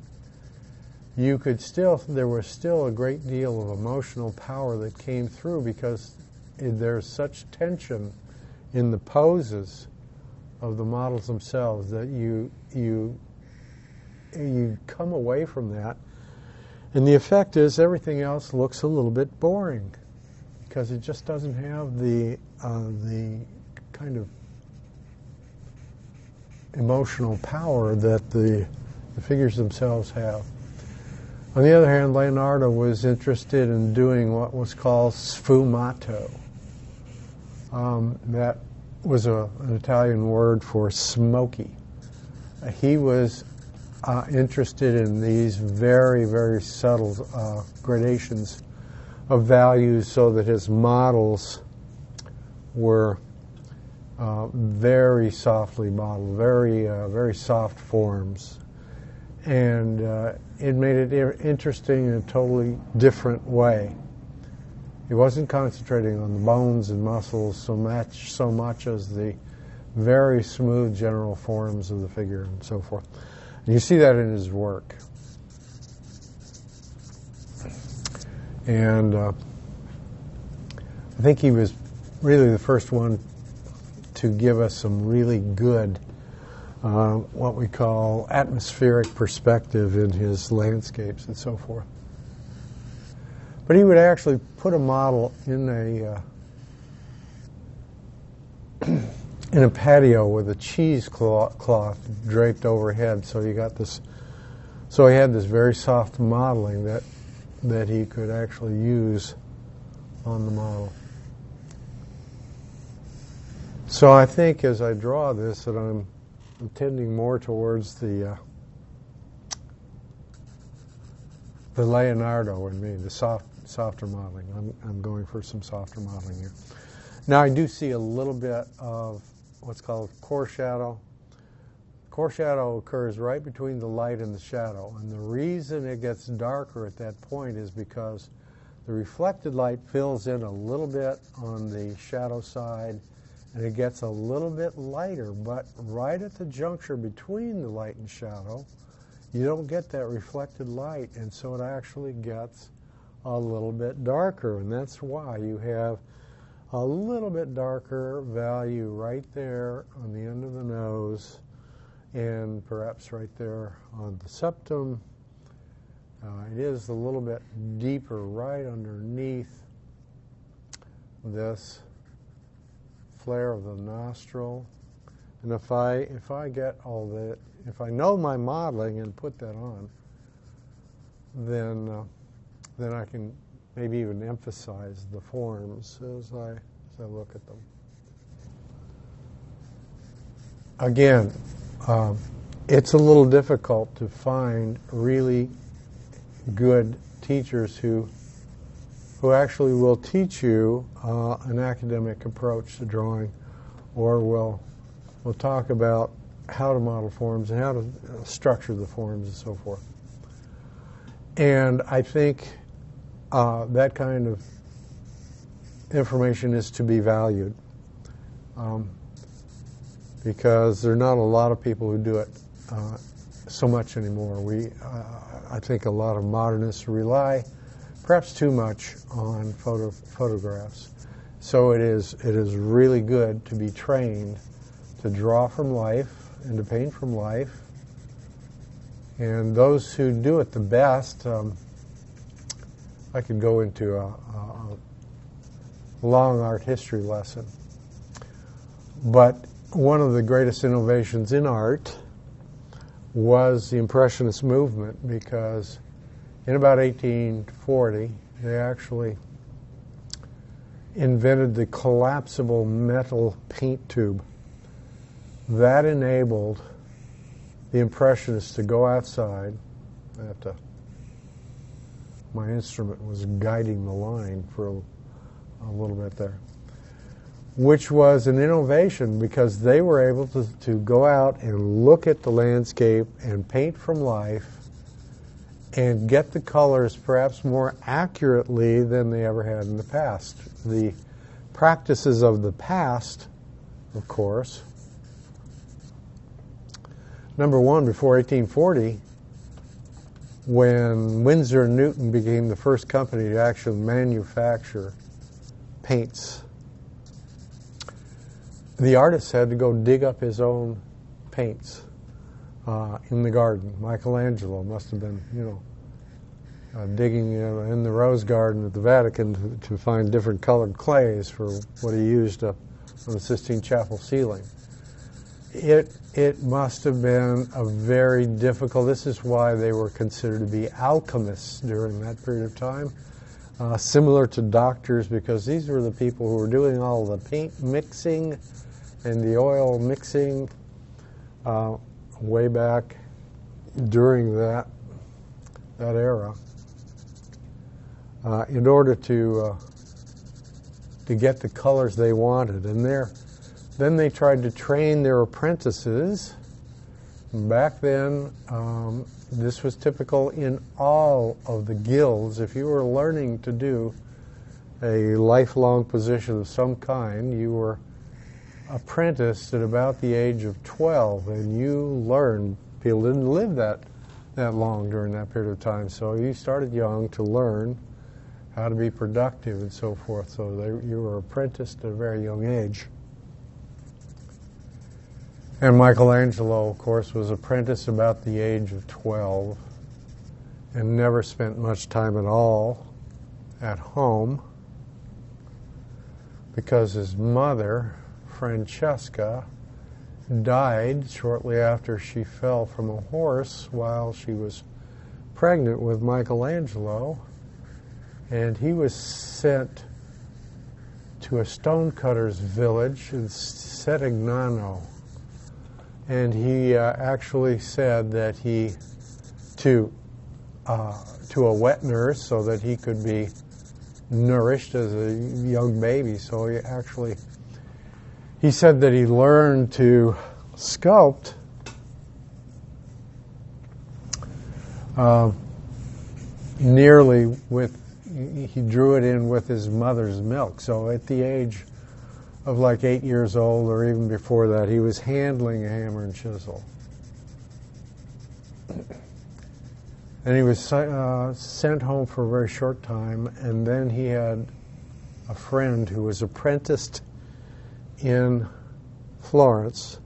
there was still a great deal of emotional power that came through because there's such tension in the poses of the models themselves that you come away from that, and the effect is everything else looks a little bit boring because it just doesn't have the kind of emotional power that the figures themselves have. On the other hand, Leonardo was interested in doing what was called sfumato. That was an Italian word for smoky. He was interested in these very, very subtle gradations of values so that his models were very softly modeled, very soft forms. And it made it interesting in a totally different way. He wasn't concentrating on the bones and muscles so much as the very smooth general forms of the figure and so forth. And you see that in his work. And I think he was really the first one to give us some really good what we call atmospheric perspective in his landscapes and so forth. But he would actually put a model in a patio with a cheesecloth draped overhead, so you got this. So he had this very soft modeling that he could actually use on the model. So I think as I draw this that I'm tending more towards the Leonardo in me, the softer modeling. I'm going for some softer modeling here. Now I do see a little bit of what's called core shadow. Core shadow occurs right between the light and the shadow, and the reason it gets darker at that point is because the reflected light fills in a little bit on the shadow side, and it gets a little bit lighter, but right at the juncture between the light and shadow, you don't get that reflected light, and so it actually gets a little bit darker, and that's why you have a little bit darker value right there on the end of the nose, and perhaps right there on the septum. It is a little bit deeper right underneath this flare of the nostril. And if I get all that, if I know my modeling and put that on, then I can maybe even emphasize the forms as I look at them. Again, it's a little difficult to find really good teachers who actually will teach you an academic approach to drawing, or will talk about how to model forms and how to structure the forms and so forth. And I think that kind of information is to be valued, because there are not a lot of people who do it so much anymore. I think a lot of modernists rely perhaps too much on photographs. So it is really good to be trained to draw from life and to paint from life. And those who do it the best, I could go into a long art history lesson. But one of the greatest innovations in art was the Impressionist movement, because in about 1840, they actually invented the collapsible metal paint tube. That enabled the Impressionists to go outside. My instrument was guiding the line for a little bit there, which was an innovation, because they were able to go out and look at the landscape and paint from life and get the colors perhaps more accurately than they ever had in the past. The practices of the past, of course, number one, before 1840, when Winsor & Newton became the first company to actually manufacture paints, the artist had to go dig up his own paints in the garden. Michelangelo must have been, digging in the Rose Garden at the Vatican to find different colored clays for what he used on the Sistine Chapel ceiling. It must have been a very difficult. This is why they were considered to be alchemists during that period of time, similar to doctors, because these were the people who were doing all the paint mixing and the oil mixing way back during that era, in order to get the colors they wanted. And then they tried to train their apprentices. Back then, this was typical in all of the guilds. If you were learning to do a lifelong position of some kind, you were apprenticed at about the age of 12, and you learned. People didn't live that long during that period of time, so you started young to learn how to be productive and so forth. So you were apprenticed at a very young age. And Michelangelo, of course, was apprenticed about the age of 12 and never spent much time at all at home, because his mother, Francesca, died shortly after she fell from a horse while she was pregnant with Michelangelo, and he was sent to a stonecutter's village in Settignano. And he actually said that to a wet nurse, so that he could be nourished as a young baby. So he said that he learned to sculpt he drew it in with his mother's milk. So at the age of like 8 years old, or even before that, he was handling a hammer and chisel. And he was sent home for a very short time, and then he had a friend who was apprenticed in Florence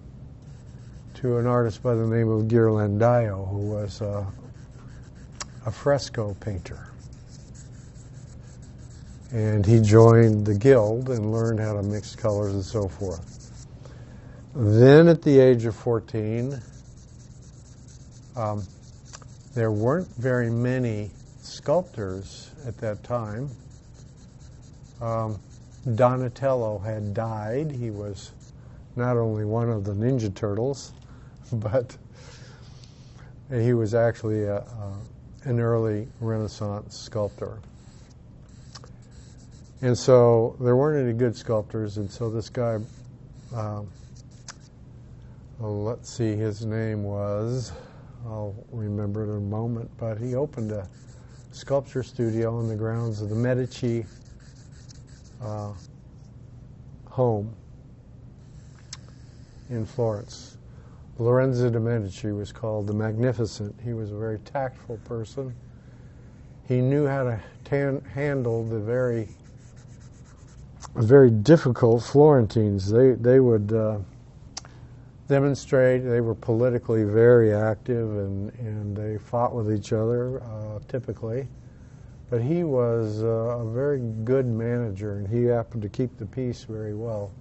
to an artist by the name of Ghirlandaio, who was a fresco painter. And he joined the guild and learned how to mix colors and so forth. Then at the age of 14, there weren't very many sculptors at that time. Donatello had died. He was not only one of the Ninja Turtles, but he was actually an early Renaissance sculptor. And so there weren't any good sculptors, and so this guy, let's see, his name was, I'll remember it in a moment, but he opened a sculpture studio on the grounds of the Medici home in Florence. Lorenzo de' Medici was called the Magnificent. He was a very tactful person. He knew how to handle the very difficult Florentines. They would demonstrate. They were politically very active, and they fought with each other typically. But he was a very good manager, and he happened to keep the peace very well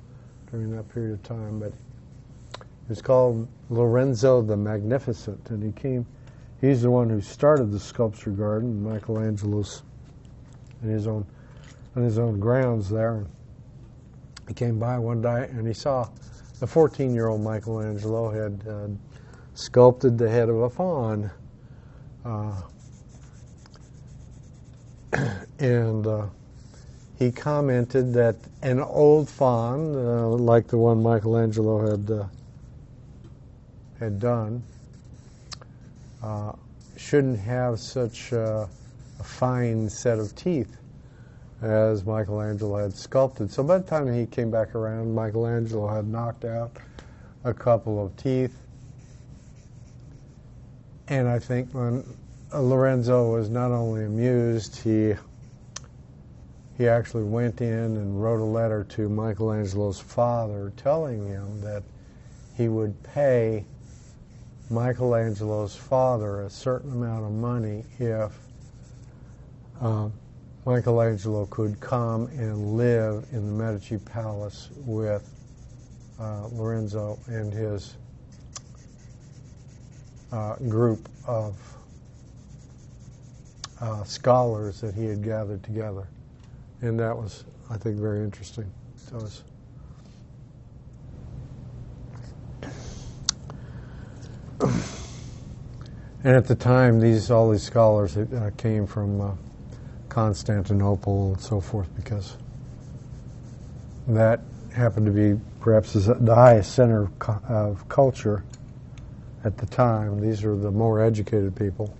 during that period of time. But he was called Lorenzo the Magnificent, and he's the one who started the sculpture garden, Michelangelo's, on his own grounds there. He came by one day and he saw the 14-year-old Michelangelo had sculpted the head of a fawn. And he commented that an old fawn, like the one Michelangelo had done, shouldn't have such a fine set of teeth as Michelangelo had sculpted. So by the time he came back around, Michelangelo had knocked out a couple of teeth. And I think when Lorenzo was not only amused, he actually went in and wrote a letter to Michelangelo's father telling him that he would pay Michelangelo's father a certain amount of money if Michelangelo could come and live in the Medici Palace with Lorenzo and his group of scholars that he had gathered together. And that was, I think, very interesting to us. And at the time, all these scholars came from Constantinople and so forth, because that happened to be perhaps the highest center of culture at the time. These are the more educated people.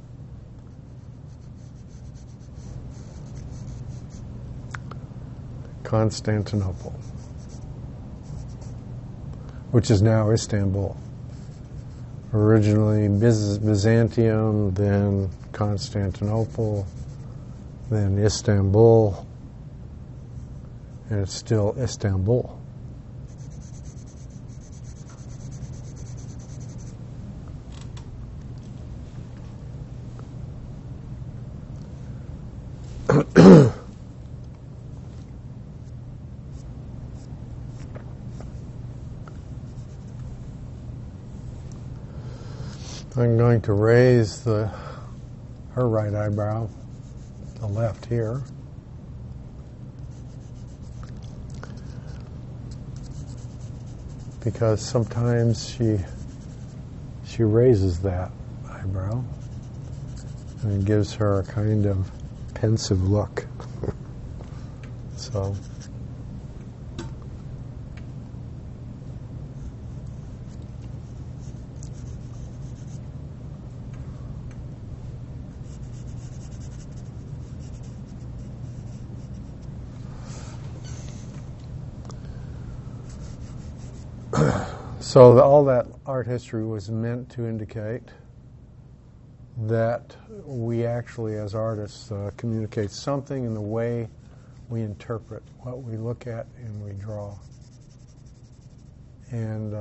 Constantinople, which is now Istanbul. Originally Byzantium, then Constantinople, then Istanbul, and it's still Istanbul. I'm going to raise her right eyebrow, the left here. Because sometimes she raises that eyebrow and it gives her a kind of pensive look. So So all that art history was meant to indicate that we actually, as artists, communicate something in the way we interpret what we look at and we draw. And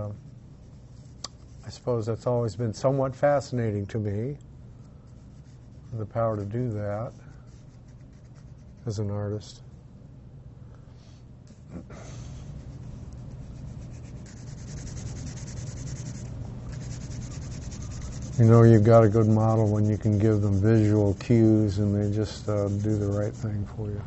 I suppose that's always been somewhat fascinating to me, the power to do that as an artist. You know you've got a good model when you can give them visual cues and they just do the right thing for you.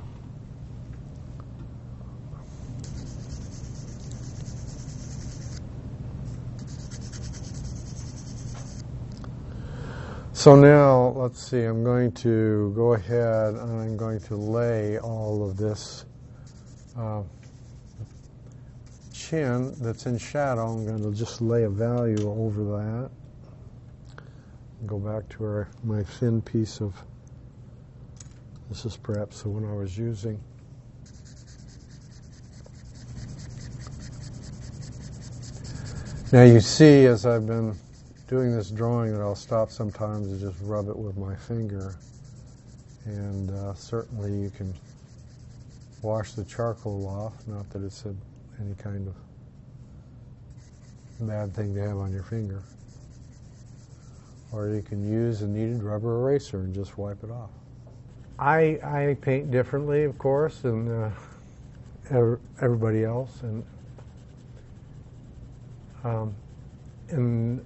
So now, let's see, I'm going to go ahead and I'm going to lay all of this chin that's in shadow. I'm going to just lay a value over that. Go back to my thin piece of, this is perhaps the one I was using. Now you see, as I've been doing this drawing, that I'll stop sometimes and just rub it with my finger. And certainly you can wash the charcoal off, not that it's any kind of bad thing to have on your finger. Or you can use a kneaded rubber eraser and just wipe it off. I paint differently, of course, than everybody else, and an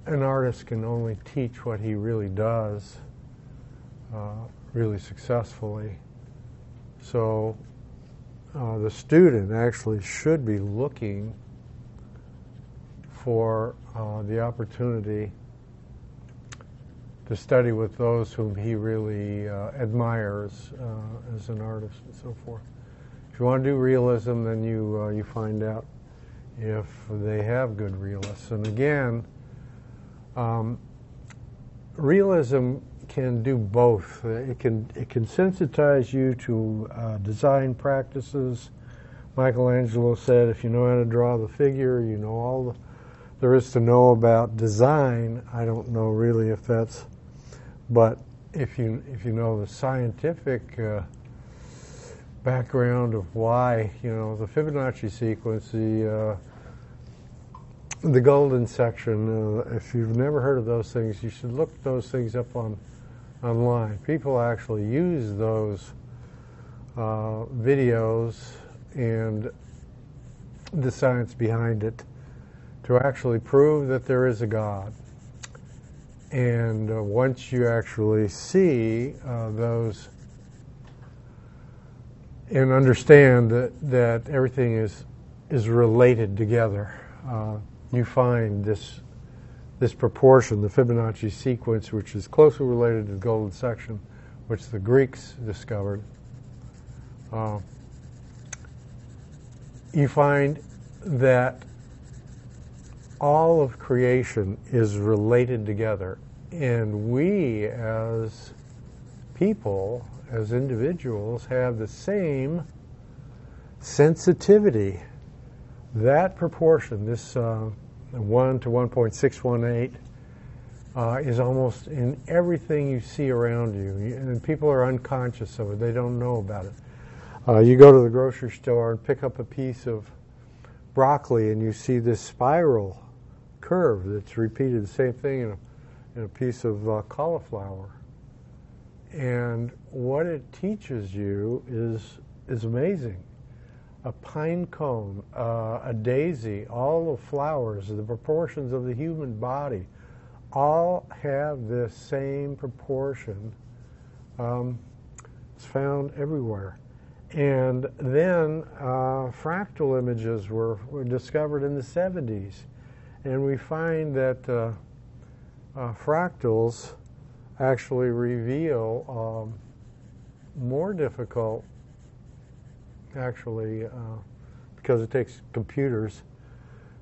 artist can only teach what he really does really successfully. So the student actually should be looking for the opportunity to study with those whom he really admires as an artist and so forth. If you want to do realism, then you find out if they have good realists. And again, realism can do both. It can sensitize you to design practices. Michelangelo said, if you know how to draw the figure, you know all there is to know about design. I don't know really if that's, but if you know the scientific background of why, the Fibonacci sequence, the golden section, if you've never heard of those things, you should look those things up online. People actually use those videos and the science behind it to actually prove that there is a God. And once you actually see those and understand that everything is related together, you find this proportion, the Fibonacci sequence, which is closely related to the golden section, which the Greeks discovered. You find that all of creation is related together, and we as people, as individuals, have the same sensitivity. That proportion, this 1 to 1.618, is almost in everything you see around you, and people are unconscious of it. They don't know about it. You go to the grocery store and pick up a piece of broccoli, and you see this spiral curve that's repeated, the same thing in a piece of cauliflower. And what it teaches you is amazing. A pine cone, a daisy, all the flowers, the proportions of the human body, all have this same proportion. It's found everywhere. And then fractal images were discovered in the 70s. And we find that fractals actually reveal more difficult, because it takes computers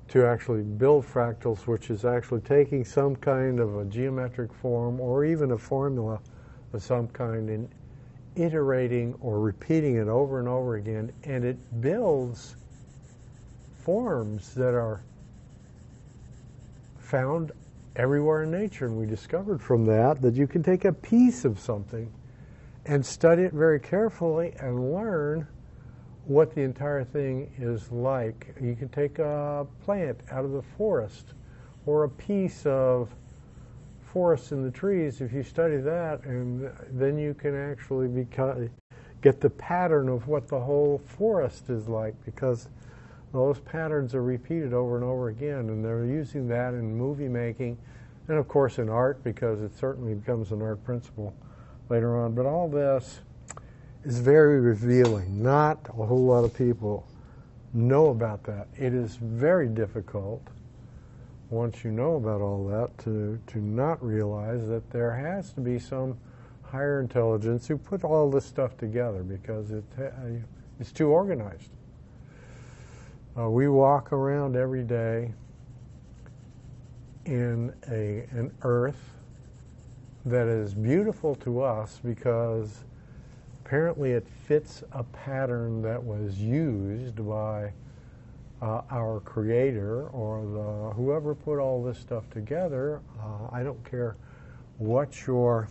to actually build fractals, which is actually taking some kind of a geometric form or even a formula of some kind and iterating or repeating it over and over again, and it builds forms that are found everywhere in nature. And we discovered from that you can take a piece of something and study it very carefully and learn what the entire thing is like. You can take a plant out of the forest or a piece of forest in the trees. If you study that, and then you can actually get the pattern of what the whole forest is like, because those patterns are repeated over and over again, and they're using that in movie making, and of course in art, because it certainly becomes an art principle later on. But all this is very revealing. Not a whole lot of people know about that. It is very difficult, once you know about all that, to not realize that there has to be some higher intelligence who put all this stuff together, because it's too organized. We walk around every day in an earth that is beautiful to us because apparently it fits a pattern that was used by our creator, or whoever put all this stuff together. I don't care what your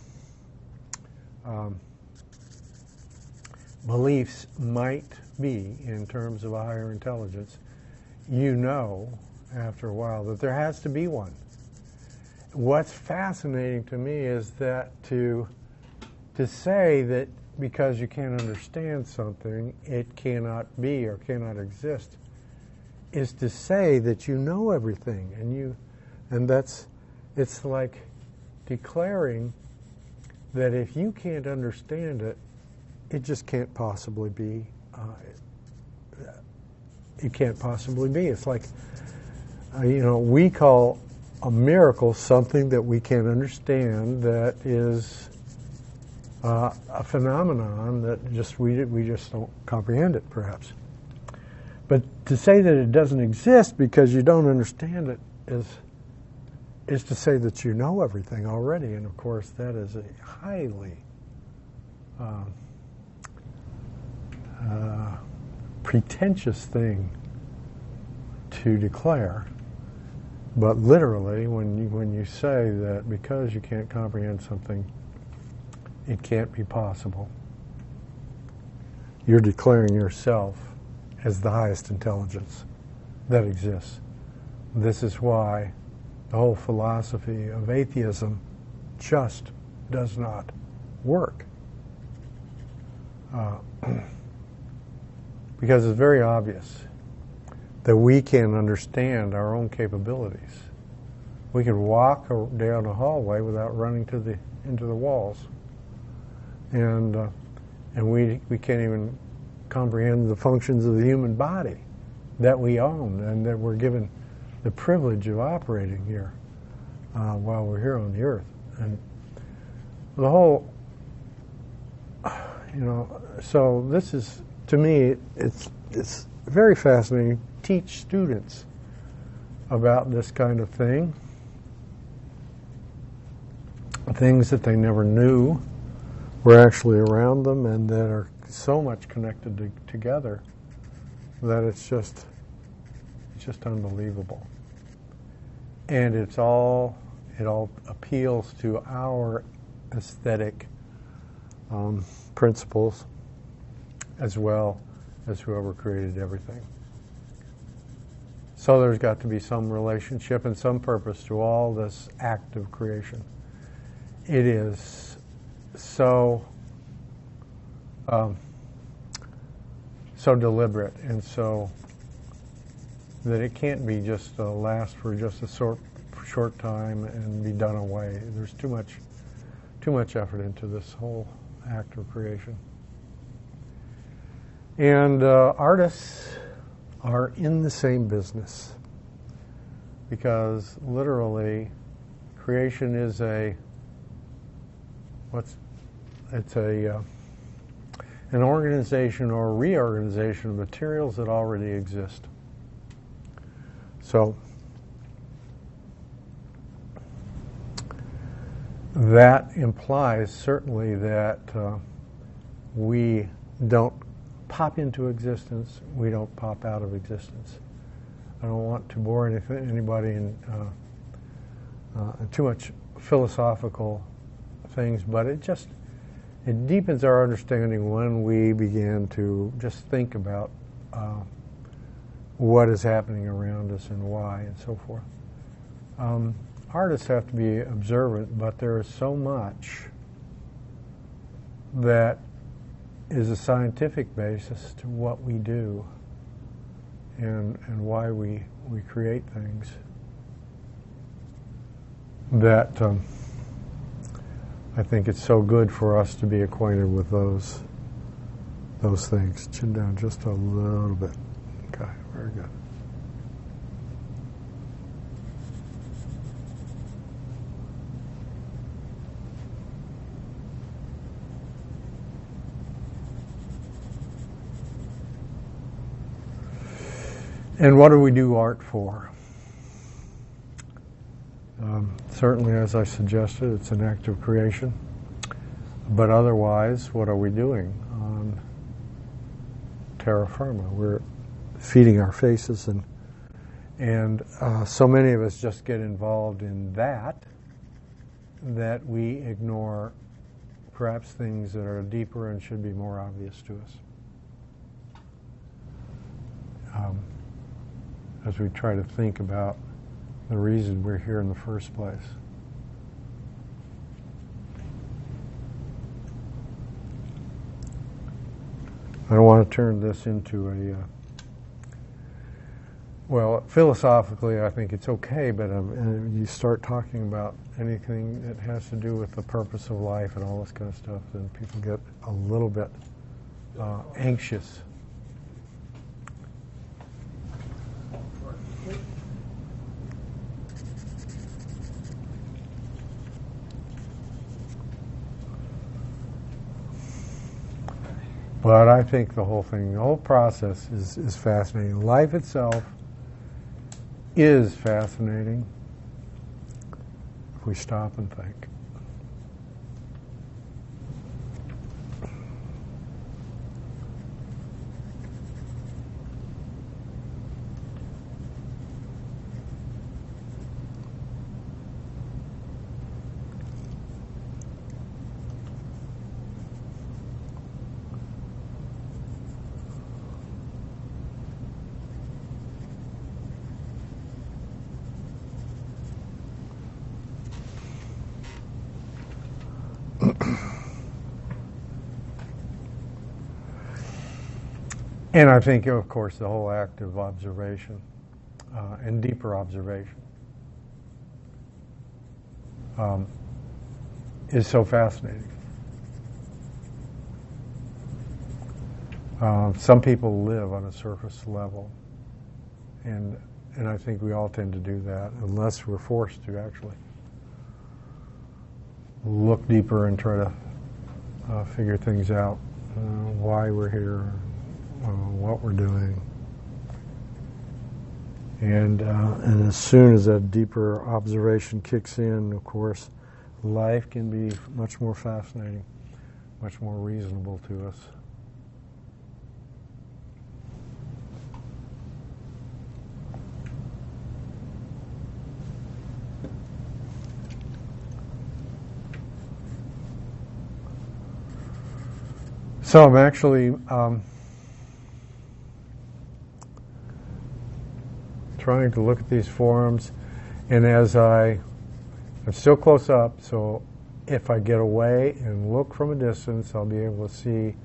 beliefs might be in terms of a higher intelligence. You know after a while that there has to be one. What's fascinating to me is that to say that because you can't understand something, it cannot be or cannot exist, is to say that you know everything, and it's like declaring that if you can't understand it, it just can't possibly be. It can't possibly be. It's like, we call a miracle something that we can't understand, that is a phenomenon that we just don't comprehend it, perhaps. But to say that it doesn't exist because you don't understand it is to say that you know everything already, and of course that is a highly pretentious thing to declare. But literally, when you say that because you can't comprehend something, it can't be possible, you're declaring yourself as the highest intelligence that exists. This is why the whole philosophy of atheism just does not work. Because it's very obvious that we can't understand our own capabilities. We can walk down a hallway without running into the walls, and we can't even comprehend the functions of the human body that we own and that we're given the privilege of operating here while we're here on the earth. And the whole, so this is, to me, it's very fascinating. Teach students about this kind of thing, things that they never knew were actually around them and that are so much connected together that it's just unbelievable. And it all appeals to our aesthetic principles as well as whoever created everything. So there's got to be some relationship and some purpose to all this act of creation. It is so deliberate, and so that it can't be just last for just a short time and be done away. There's too much effort into this whole act of creation. And artists are in the same business, because literally creation is an organization or reorganization of materials that already exist. So that implies certainly that we don't pop into existence, we don't pop out of existence. I don't want to bore anybody in too much philosophical things, but it deepens our understanding when we begin to just think about what is happening around us and why and so forth. Artists have to be observant, but there is so much that is a scientific basis to what we do and why we create things. That I think it's so good for us to be acquainted with those things. Chin down just a little bit. Okay, very good. And what do we do art for? Certainly, as I suggested, it's an act of creation. But otherwise, what are we doing on terra firma? We're feeding our faces, and so many of us just get involved in that we ignore perhaps things that are deeper and should be more obvious to us. As we try to think about the reason we're here in the first place. I don't want to turn this into a, well, philosophically I think it's okay, but you start talking about anything that has to do with the purpose of life and all this kind of stuff, then people get a little bit anxious. But I think the whole process is fascinating. Life itself is fascinating if we stop and think. And I think, of course, the whole act of observation and deeper observation is so fascinating. Some people live on a surface level, and I think we all tend to do that unless we're forced to actually look deeper and try to figure things out, why we're here, what we're doing. And as soon as that deeper observation kicks in, of course, life can be much more fascinating, much more reasonable to us. So I'm actually trying to look at these forums, and as I'm still close up, so if I get away and look from a distance, I'll be able to see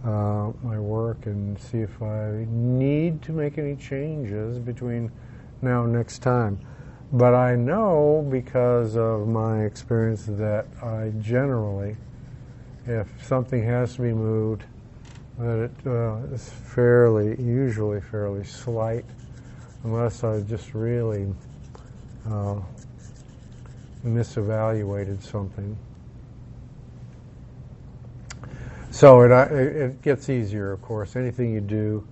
my work and see if I need to make any changes between now and next time. But I know, because of my experience, that I generally, if something has to be moved, that it is usually fairly slight, unless I just really misevaluated something. So it gets easier, of course. Anything you do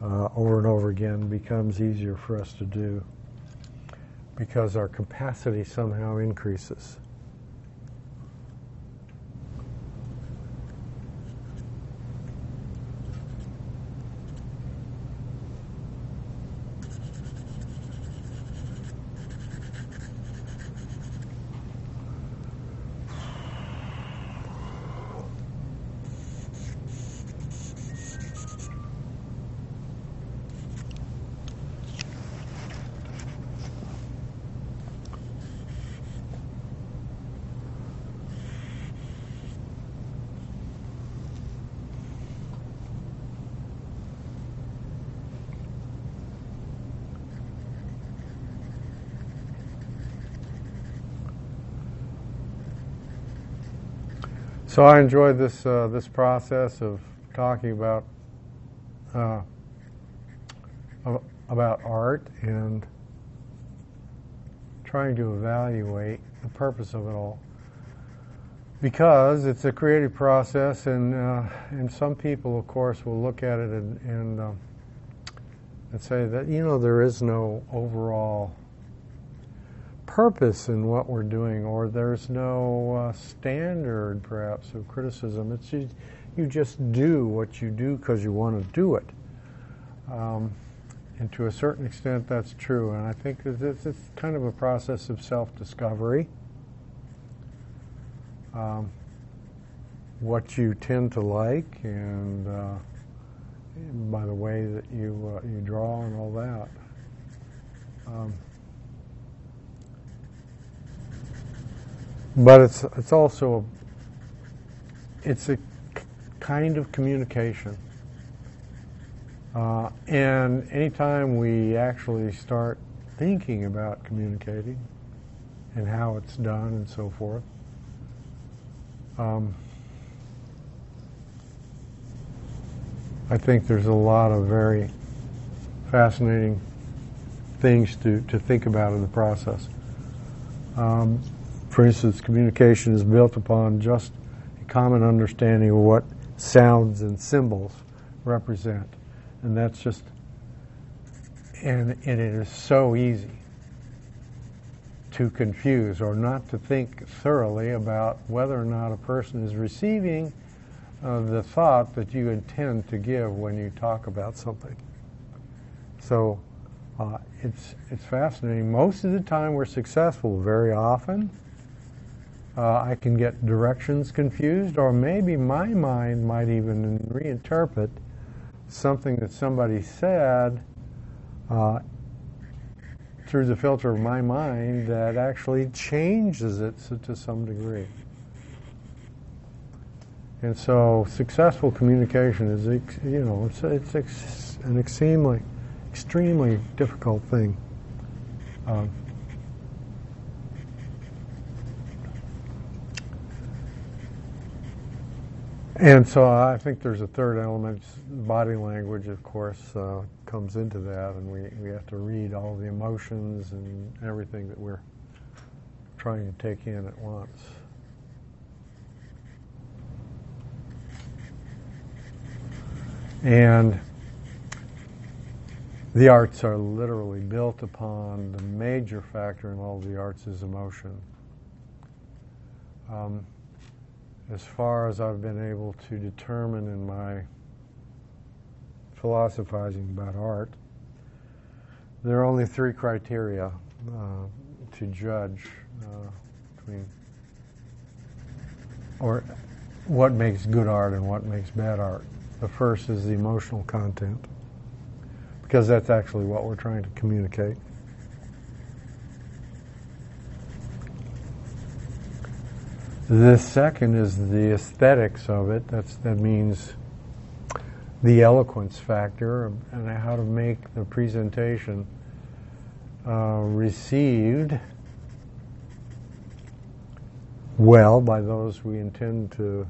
over and over again becomes easier for us to do because our capacity somehow increases. So I enjoyed this process of talking about art and trying to evaluate the purpose of it all, because it's a creative process, and some people, of course, will look at it and say that, you know, there is no overall purpose in what we're doing, or there's no standard, perhaps, of criticism. It's you just do what you do because you want to do it. And to a certain extent, that's true. And I think it's kind of a process of self-discovery. What you tend to like, and by the way that you draw and all that. But it's also a kind of communication. And anytime we actually start thinking about communicating and how it's done and so forth, I think there's a lot of very fascinating things to think about in the process. For instance, communication is built upon just a common understanding of what sounds and symbols represent. And that's just, and it is so easy to confuse or not to think thoroughly about whether or not a person is receiving the thought that you intend to give when you talk about something. So it's fascinating. Most of the time we're successful. Very often I can get directions confused, or maybe my mind might even reinterpret something that somebody said through the filter of my mind that actually changes it to some degree. And so successful communication is, you know, it's an extremely difficult thing. And so I think there's a third element. Body language, of course, comes into that, and we have to read all the emotions and everything that we're trying to take in at once. And the arts are literally built upon the major factor in all the arts is emotion. As far as I've been able to determine in my philosophizing about art, there are only three criteria to judge between, or what makes good art and what makes bad art. The first is the emotional content, because that's actually what we're trying to communicate. The second is the aesthetics of it. That means the eloquence factor and how to make the presentation received well by those we intend to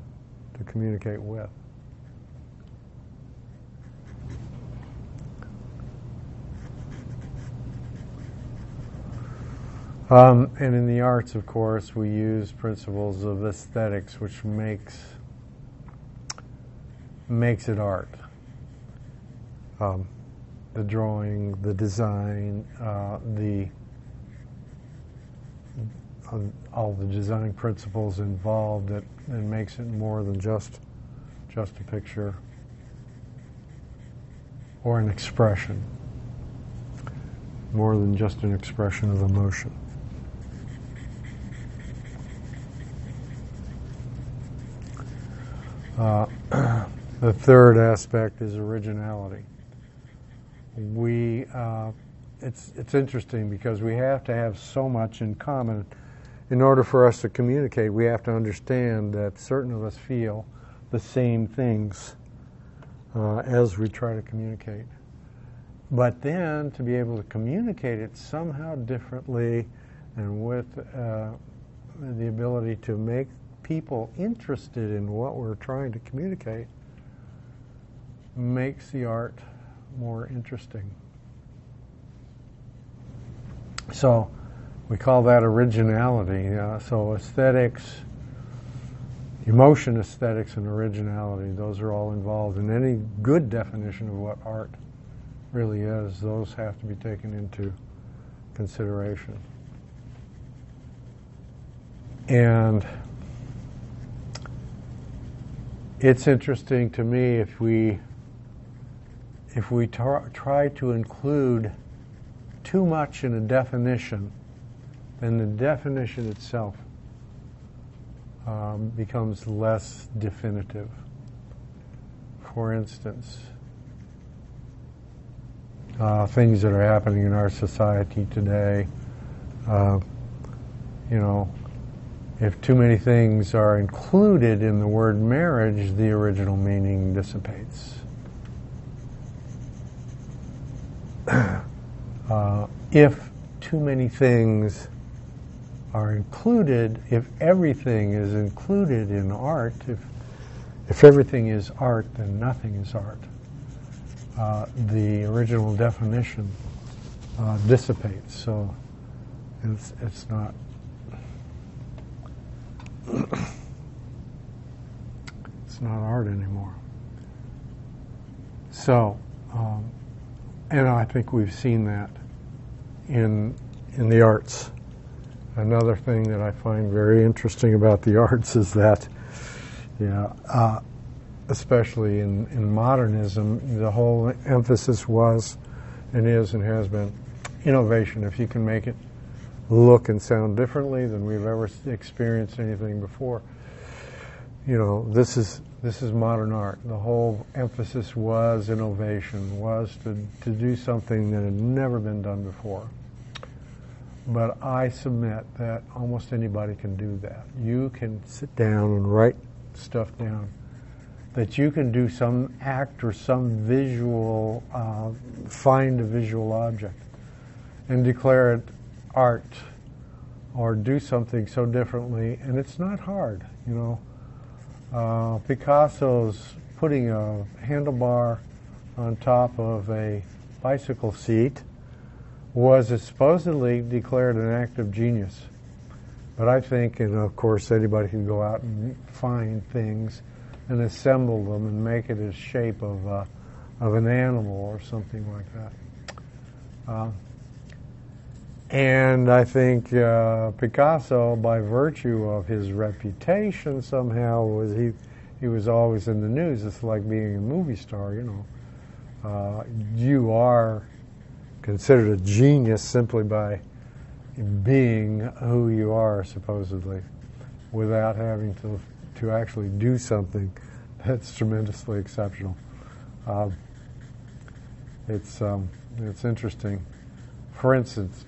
communicate with. And in the arts, of course, we use principles of aesthetics, which makes it art. The drawing, the design, all the design principles involved that makes it more than just a picture or an expression, more than just an expression of emotion. The third aspect is originality. It's interesting because we have to have so much in common in order for us to communicate. We have to understand that certain of us feel the same things as we try to communicate. But then to be able to communicate it somehow differently and with the ability to make people interested in what we're trying to communicate makes the art more interesting. So we call that originality. So aesthetics, emotion, aesthetics, and originality, those are all involved in any good definition of what art really is. Those have to be taken into consideration. And it's interesting to me if we try to include too much in a definition, then the definition itself becomes less definitive. For instance, things that are happening in our society today, if too many things are included in the word marriage, the original meaning dissipates. If too many things are included, if everything is included in art, if everything is art, then nothing is art. The original definition dissipates, so it's not it's not art anymore. So, and I think we've seen that in the arts. Another thing that I find very interesting about the arts is that, especially in modernism, the whole emphasis was, and is, and has been, innovation. If you can make it look and sound differently than we've ever experienced anything before, this is modern art. The whole emphasis was innovation, was to do something that had never been done before. But I submit that almost anybody can do that. You can sit down and write stuff down, that you can do some act or some visual, find a visual object and declare it art, or do something so differently, and it's not hard. Picasso's putting a handlebar on top of a bicycle seat was supposedly declared an act of genius. But I think, and of course anybody can go out and find things and assemble them and make it a shape of an animal or something like that. And I think Picasso, by virtue of his reputation, somehow he was always in the news. It's like being a movie star, you are considered a genius simply by being who you are, supposedly, without having to actually do something that's tremendously exceptional. It's interesting. For instance,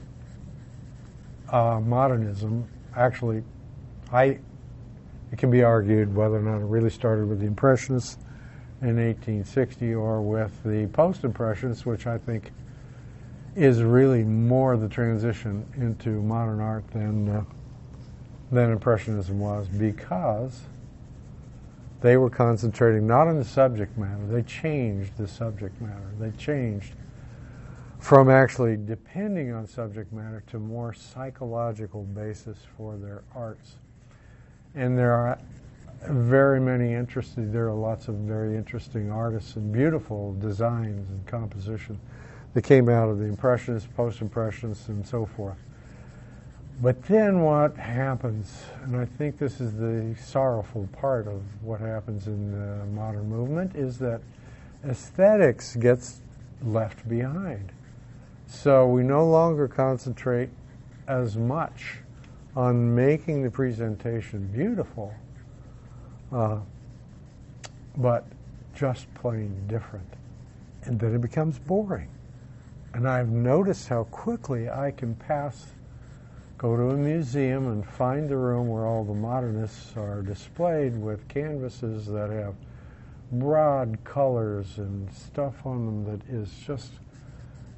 modernism, actually, it can be argued whether or not it really started with the Impressionists in 1860 or with the Post-Impressionists, which I think is really more the transition into modern art than Impressionism was, because they were concentrating not on the subject matter. They changed the subject matter. They changed from actually depending on subject matter to more psychological basis for their arts. And there are lots of very interesting artists and beautiful designs and composition that came out of the Impressionists, Post-Impressionists, and so forth. But then what happens, and I think this is the sorrowful part of what happens in the modern movement, is that aesthetics gets left behind. So we no longer concentrate as much on making the presentation beautiful, but just plain different. And then it becomes boring. And I've noticed how quickly I can go to a museum and find the room where all the modernists are displayed with canvases that have broad colors and stuff on them that is just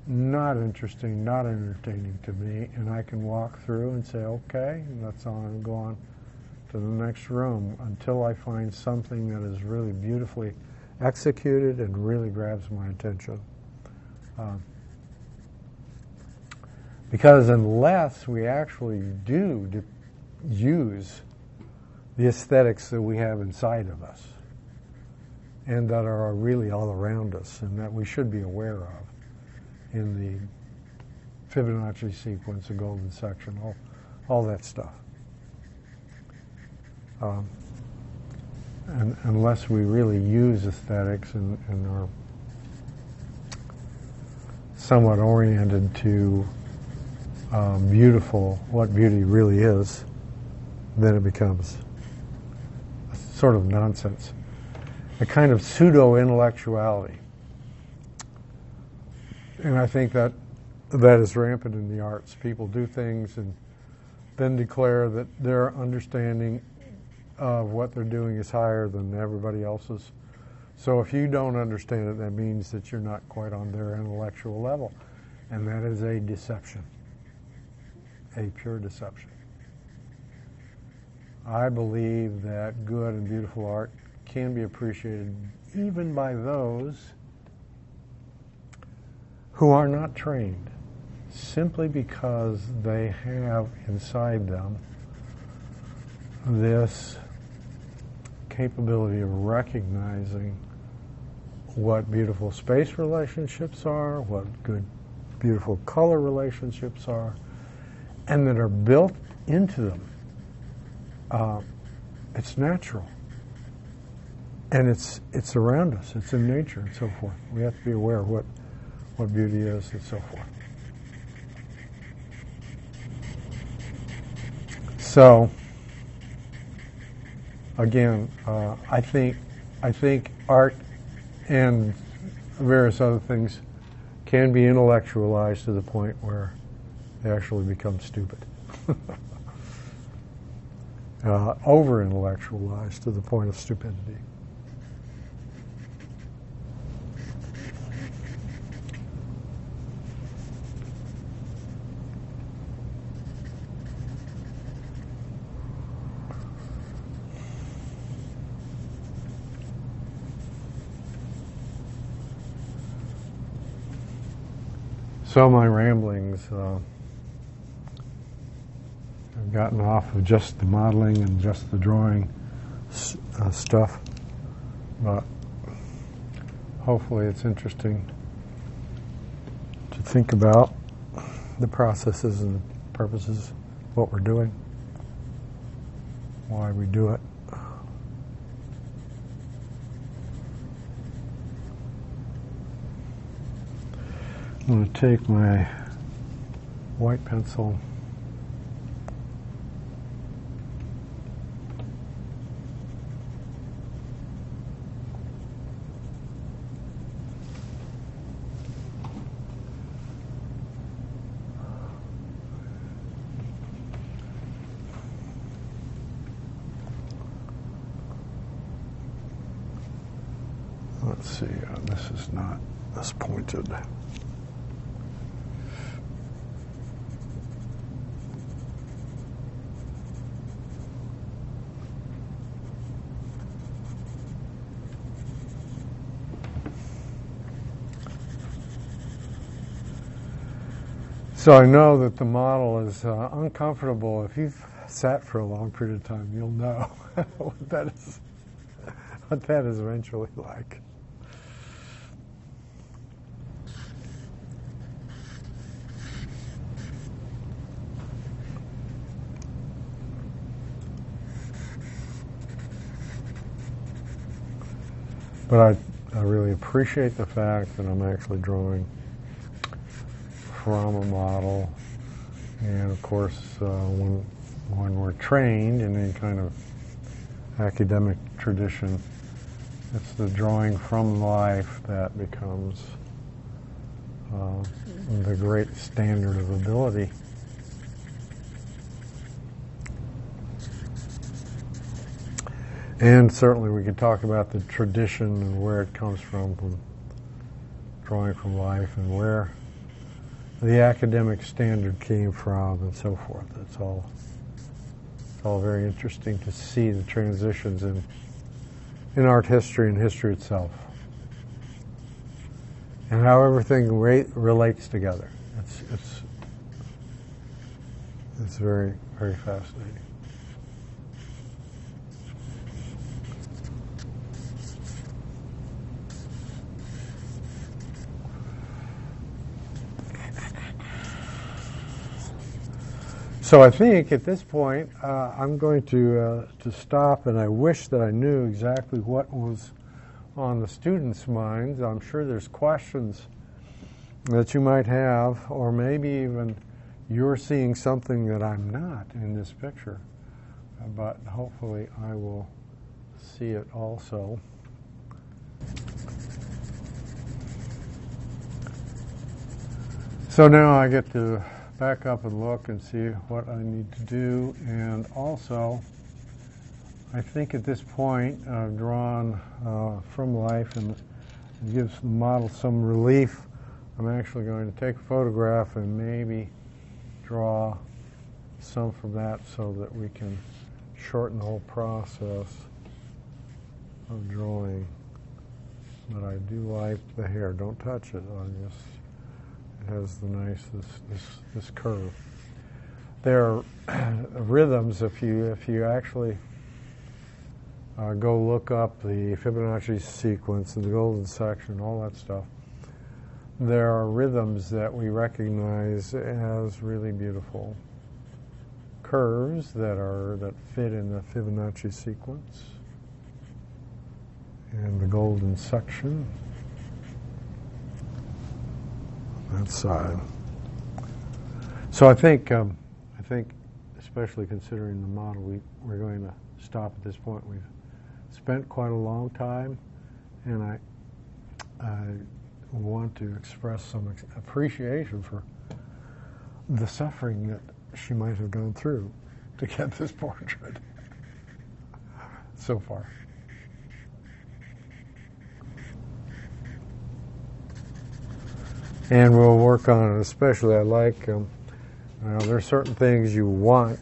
not interesting, not entertaining to me. And I can walk through and say, okay, let's go on to the next room until I find something that is really beautifully executed and really grabs my attention. Because unless we actually do use the aesthetics that we have inside of us and that are really all around us and that we should be aware of in the Fibonacci sequence, the golden section, all that stuff. And unless we really use aesthetics and are somewhat oriented to what beauty really is, then it becomes a sort of nonsense, a kind of pseudo-intellectuality. And I think that is rampant in the arts. People do things and then declare that their understanding of what they're doing is higher than everybody else's. So if you don't understand it, that means that you're not quite on their intellectual level. And that is a deception, a pure deception. I believe that good and beautiful art can be appreciated even by those who are not trained, simply because they have inside them this capability of recognizing what beautiful space relationships are, what good, beautiful color relationships are, and that are built into them. It's natural. And it's around us. It's in nature and so forth. We have to be aware of what beauty is and so forth. So, again, I think art and various other things can be intellectualized to the point where they actually become stupid. Over-intellectualized to the point of stupidity. So my ramblings have gotten off of just the modeling and just the drawing stuff, but hopefully it's interesting to think about the processes and purposes of what we're doing, why we do it. I'm going to take my white pencil let's see, this is not this pointed. So I know that the model is uncomfortable. If you've sat for a long period of time, you'll know what that is eventually like. But I really appreciate the fact that I'm actually drawing from a model, and of course when we're trained in any kind of academic tradition, it's the drawing from life that becomes the great standard of ability. And certainly we could talk about the tradition and where it comes from drawing from life, and where the academic standard came from and so forth. It's all It's all very interesting to see the transitions in art history and history itself, and how everything relates together. It's very, very fascinating. So I think at this point I'm going to stop, and I wish that I knew exactly what was on the students' minds. I'm sure there's questions that you might have, or maybe even you're seeing something that I'm not in this picture, but hopefully I will see it also. So now I get to back up and look and see what I need to do, and also I think at this point I've drawn from life, and it gives the model some relief. I'm actually going to take a photograph and maybe draw some from that so that we can shorten the whole process of drawing. But I do like the hair. Don't touch it. It has the nice this curve. There are rhythms if you actually go look up the Fibonacci sequence and the golden section, all that stuff. There are rhythms that we recognize as really beautiful curves that fit in the Fibonacci sequence and the golden section on that side. So I think especially considering the model, we're going to stop at this point. We've spent quite a long time, and I want to express some appreciation for the suffering that she might have gone through to get this portrait so far. And we'll work on it. Especially, I like there's certain things you want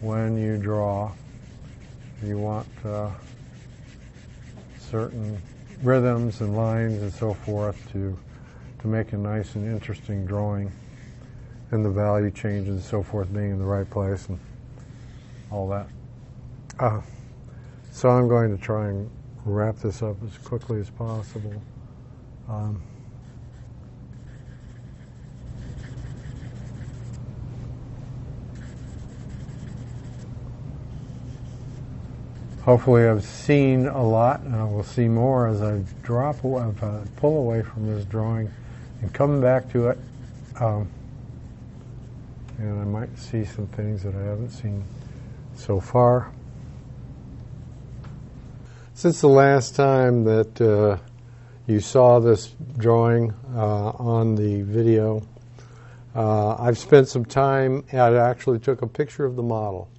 when you draw. You want certain rhythms and lines and so forth to make a nice and interesting drawing, and the value changes and so forth being in the right place and all that. So I'm going to try and wrap this up as quickly as possible. Hopefully I've seen a lot, and I will see more as I pull away from this drawing and come back to it. And I might see some things that I haven't seen so far. Since the last time that you saw this drawing on the video, I've spent some time. I actually took a picture of the model,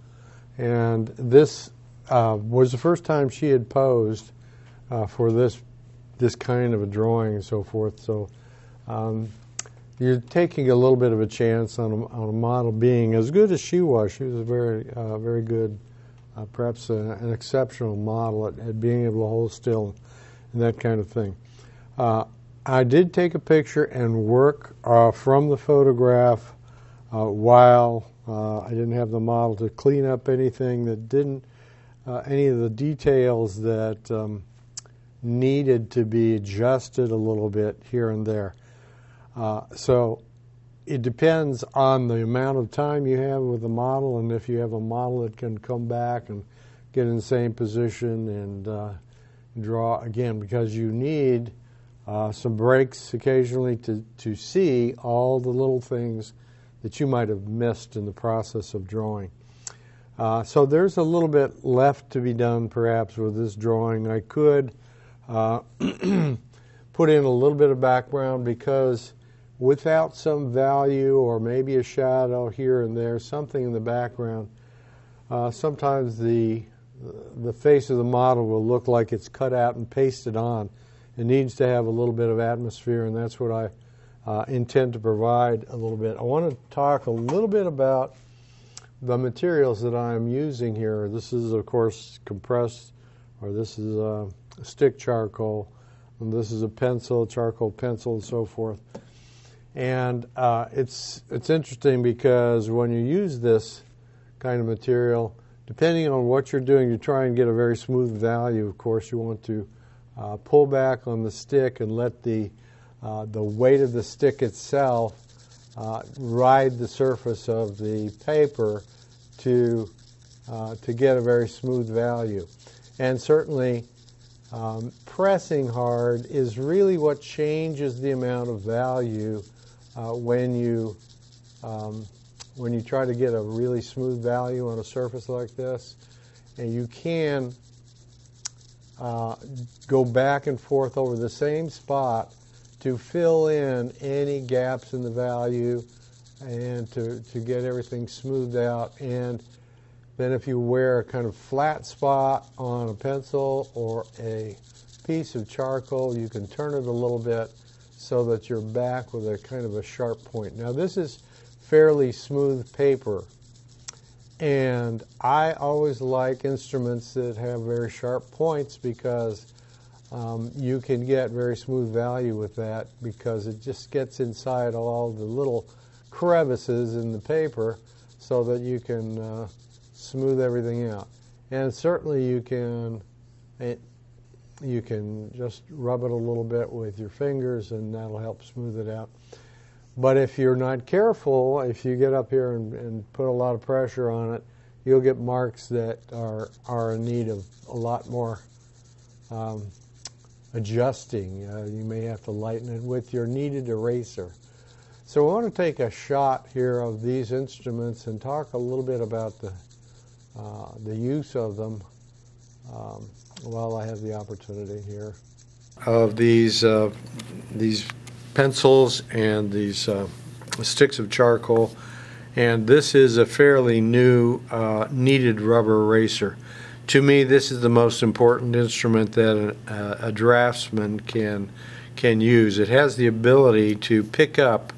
and this was the first time she had posed for this kind of a drawing and so forth. So you're taking a little bit of a chance on a model being as good as she was. She was a very good, perhaps an exceptional model at being able to hold still and that kind of thing. I did take a picture and work from the photograph while I didn't have the model to clean up anything that didn't any of the details that needed to be adjusted a little bit here and there. So it depends on the amount of time you have with the model, and if you have a model that can come back and get in the same position and draw again, because you need some breaks occasionally to see all the little things that you might have missed in the process of drawing. So there's a little bit left to be done perhaps with this drawing. I could put in a little bit of background, because without some value or maybe a shadow here and there, something in the background, sometimes the face of the model will look like it's cut out and pasted on. It needs to have a little bit of atmosphere, and that's what I intend to provide a little bit. I want to talk a little bit about the materials that I'm using here, this is of course compressed, or this is stick charcoal, and this is a pencil, charcoal pencil, and so forth. And it's interesting because when you use this kind of material, depending on what you're doing, you try and get a very smooth value. Of course, you want to pull back on the stick and let the weight of the stick itself ride the surface of the paper to get a very smooth value. And certainly, pressing hard is really what changes the amount of value when you try to get a really smooth value on a surface like this. And you can go back and forth over the same spot to fill in any gaps in the value and to get everything smoothed out. And then if you wear a kind of flat spot on a pencil or a piece of charcoal, you can turn it a little bit so that you're back with a kind of a sharp point. Now this is fairly smooth paper, and I always like instruments that have very sharp points because you can get very smooth value with that, because it just gets inside all the little crevices in the paper so that you can smooth everything out. And certainly you can just rub it a little bit with your fingers and that'll help smooth it out. But if you're not careful, if you get up here and put a lot of pressure on it, you'll get marks that are in need of a lot more adjusting. You may have to lighten it with your kneaded eraser. So I want to take a shot here of these instruments and talk a little bit about the use of them while I have the opportunity here. Of these pencils and these sticks of charcoal, and this is a fairly new kneaded rubber eraser. To me, this is the most important instrument that a draftsman can use. It has the ability to pick up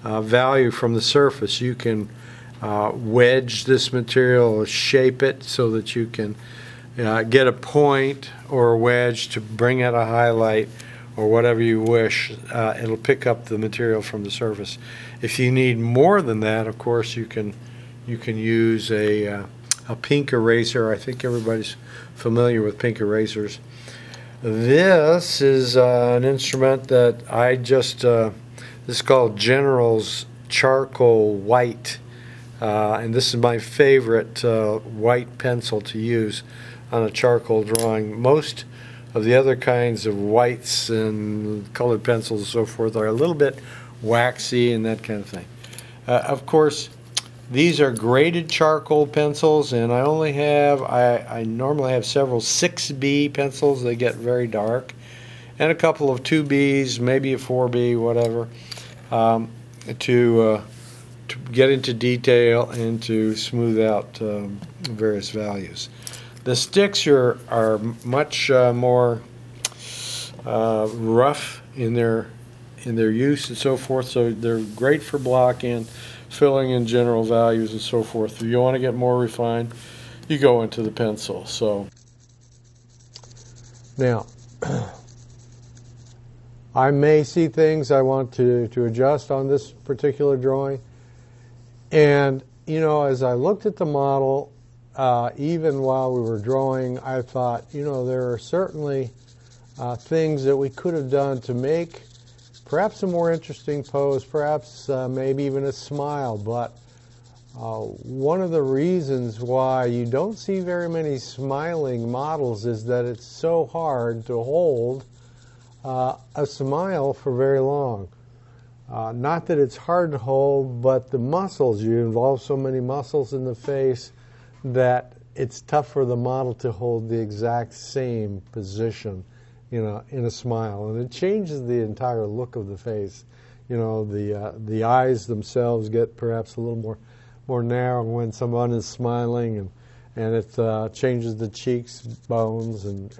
value from the surface. You can wedge this material, shape it so that you can get a point or a wedge to bring out a highlight or whatever you wish. It'll pick up the material from the surface. If you need more than that, of course, you can use a pink eraser. I think everybody's familiar with pink erasers. This is an instrument that I just, this is called General's Charcoal White. And this is my favorite white pencil to use on a charcoal drawing. Most of the other kinds of whites and colored pencils and so forth are a little bit waxy and that kind of thing. Of course, these are graded charcoal pencils, and I normally have several 6B pencils. They get very dark, and a couple of 2Bs, maybe a 4B, whatever, to get into detail and to smooth out various values. The sticks are much more rough in their use and so forth, so they're great for blocking, filling in general values and so forth. If you want to get more refined, you go into the pencil. So now I may see things I want to adjust on this particular drawing, and you know, as I looked at the model, even while we were drawing, I thought, you know, there are certainly things that we could have done to make perhaps a more interesting pose, perhaps maybe even a smile. But one of the reasons why you don't see very many smiling models is that it's so hard to hold a smile for very long. Not that it's hard to hold, but the muscles, you involve so many muscles in the face that it's tough for the model to hold the exact same position, you know, in a smile, and it changes the entire look of the face. You know, the eyes themselves get perhaps a little more narrow when someone is smiling, and it changes the cheeks bones and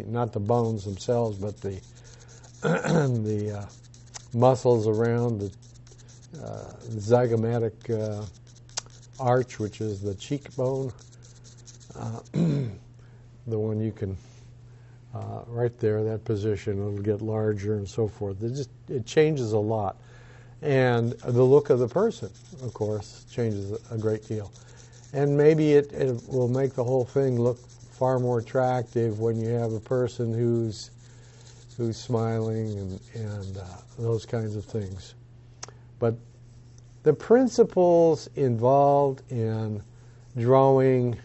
not the bones themselves, but the the muscles around the zygomatic arch, which is the cheekbone, the one you can, right there, that position, it'll get larger and so forth. It changes a lot. And the look of the person, of course, changes a great deal. And maybe it will make the whole thing look far more attractive when you have a person who's smiling and those kinds of things. But the principles involved in drawing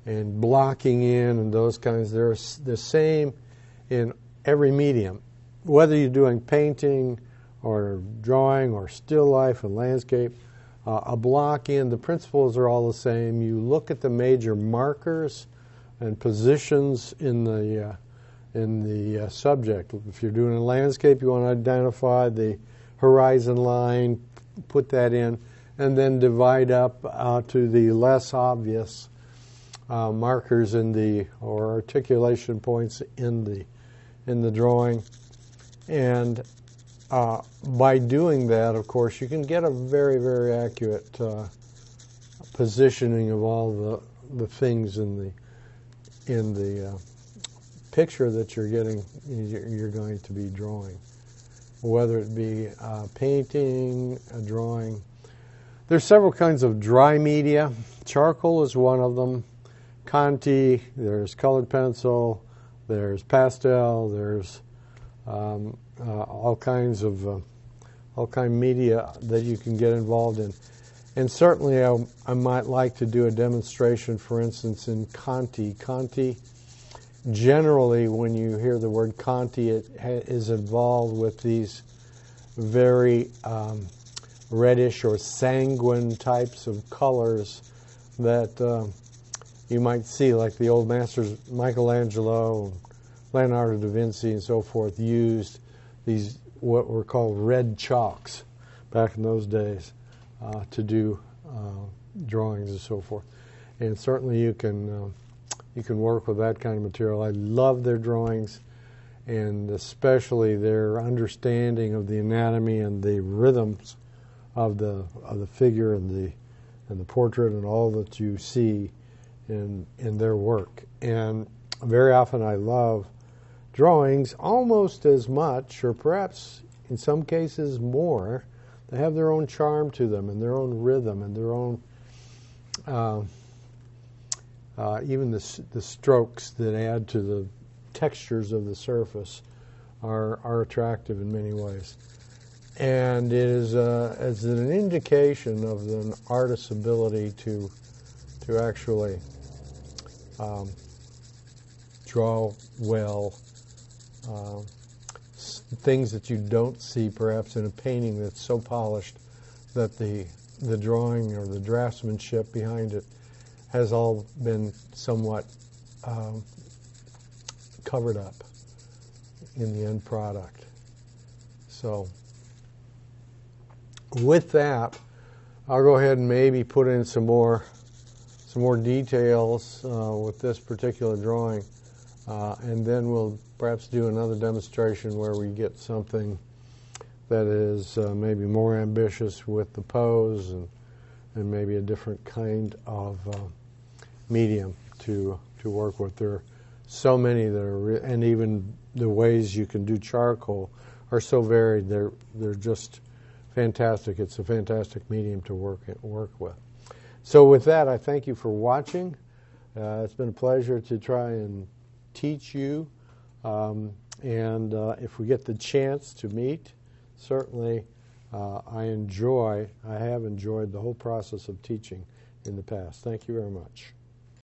and blocking in and those kinds, they're the same in every medium. Whether you're doing painting or drawing or still life and landscape, a block in, the principles are all the same. You look at the major markers and positions in the subject. If you're doing a landscape, you want to identify the horizon line, put that in, and then divide up to the less obvious markers or articulation points in the drawing. And by doing that, of course, you can get a very, very accurate positioning of all the things in the picture that you're going to be drawing, whether it be painting, a drawing. There's several kinds of dry media. Charcoal is one of them. Conti, there's colored pencil, there's pastel, there's all kinds of media that you can get involved in. And certainly I might like to do a demonstration, for instance, in Conti. Conti, generally when you hear the word Conti, it is involved with these very reddish or sanguine types of colors that you might see, like the old masters, Michelangelo, Leonardo da Vinci and so forth, used these what were called red chalks back in those days to do drawings and so forth. And certainly you can work with that kind of material. I love their drawings, and especially their understanding of the anatomy and the rhythms of the figure and the portrait and all that you see in their work. And very often I love drawings almost as much, or perhaps in some cases more. They have their own charm to them and their own rhythm and their own even the strokes that add to the textures of the surface are attractive in many ways. And it is as an indication of an artist's ability to actually draw well, things that you don't see perhaps in a painting that's so polished that the drawing or the draftsmanship behind it has all been somewhat covered up in the end product. So with that, I'll go ahead and maybe put in some more details with this particular drawing, and then we'll perhaps do another demonstration where we get something that is maybe more ambitious with the pose and maybe a different kind of medium to work with. There are so many that are, and even the ways you can do charcoal are so varied. They're just fantastic. It's a fantastic medium to work with. So with that, I thank you for watching. It's been a pleasure to try and teach you. And if we get the chance to meet, certainly I have enjoyed the whole process of teaching in the past. Thank you very much.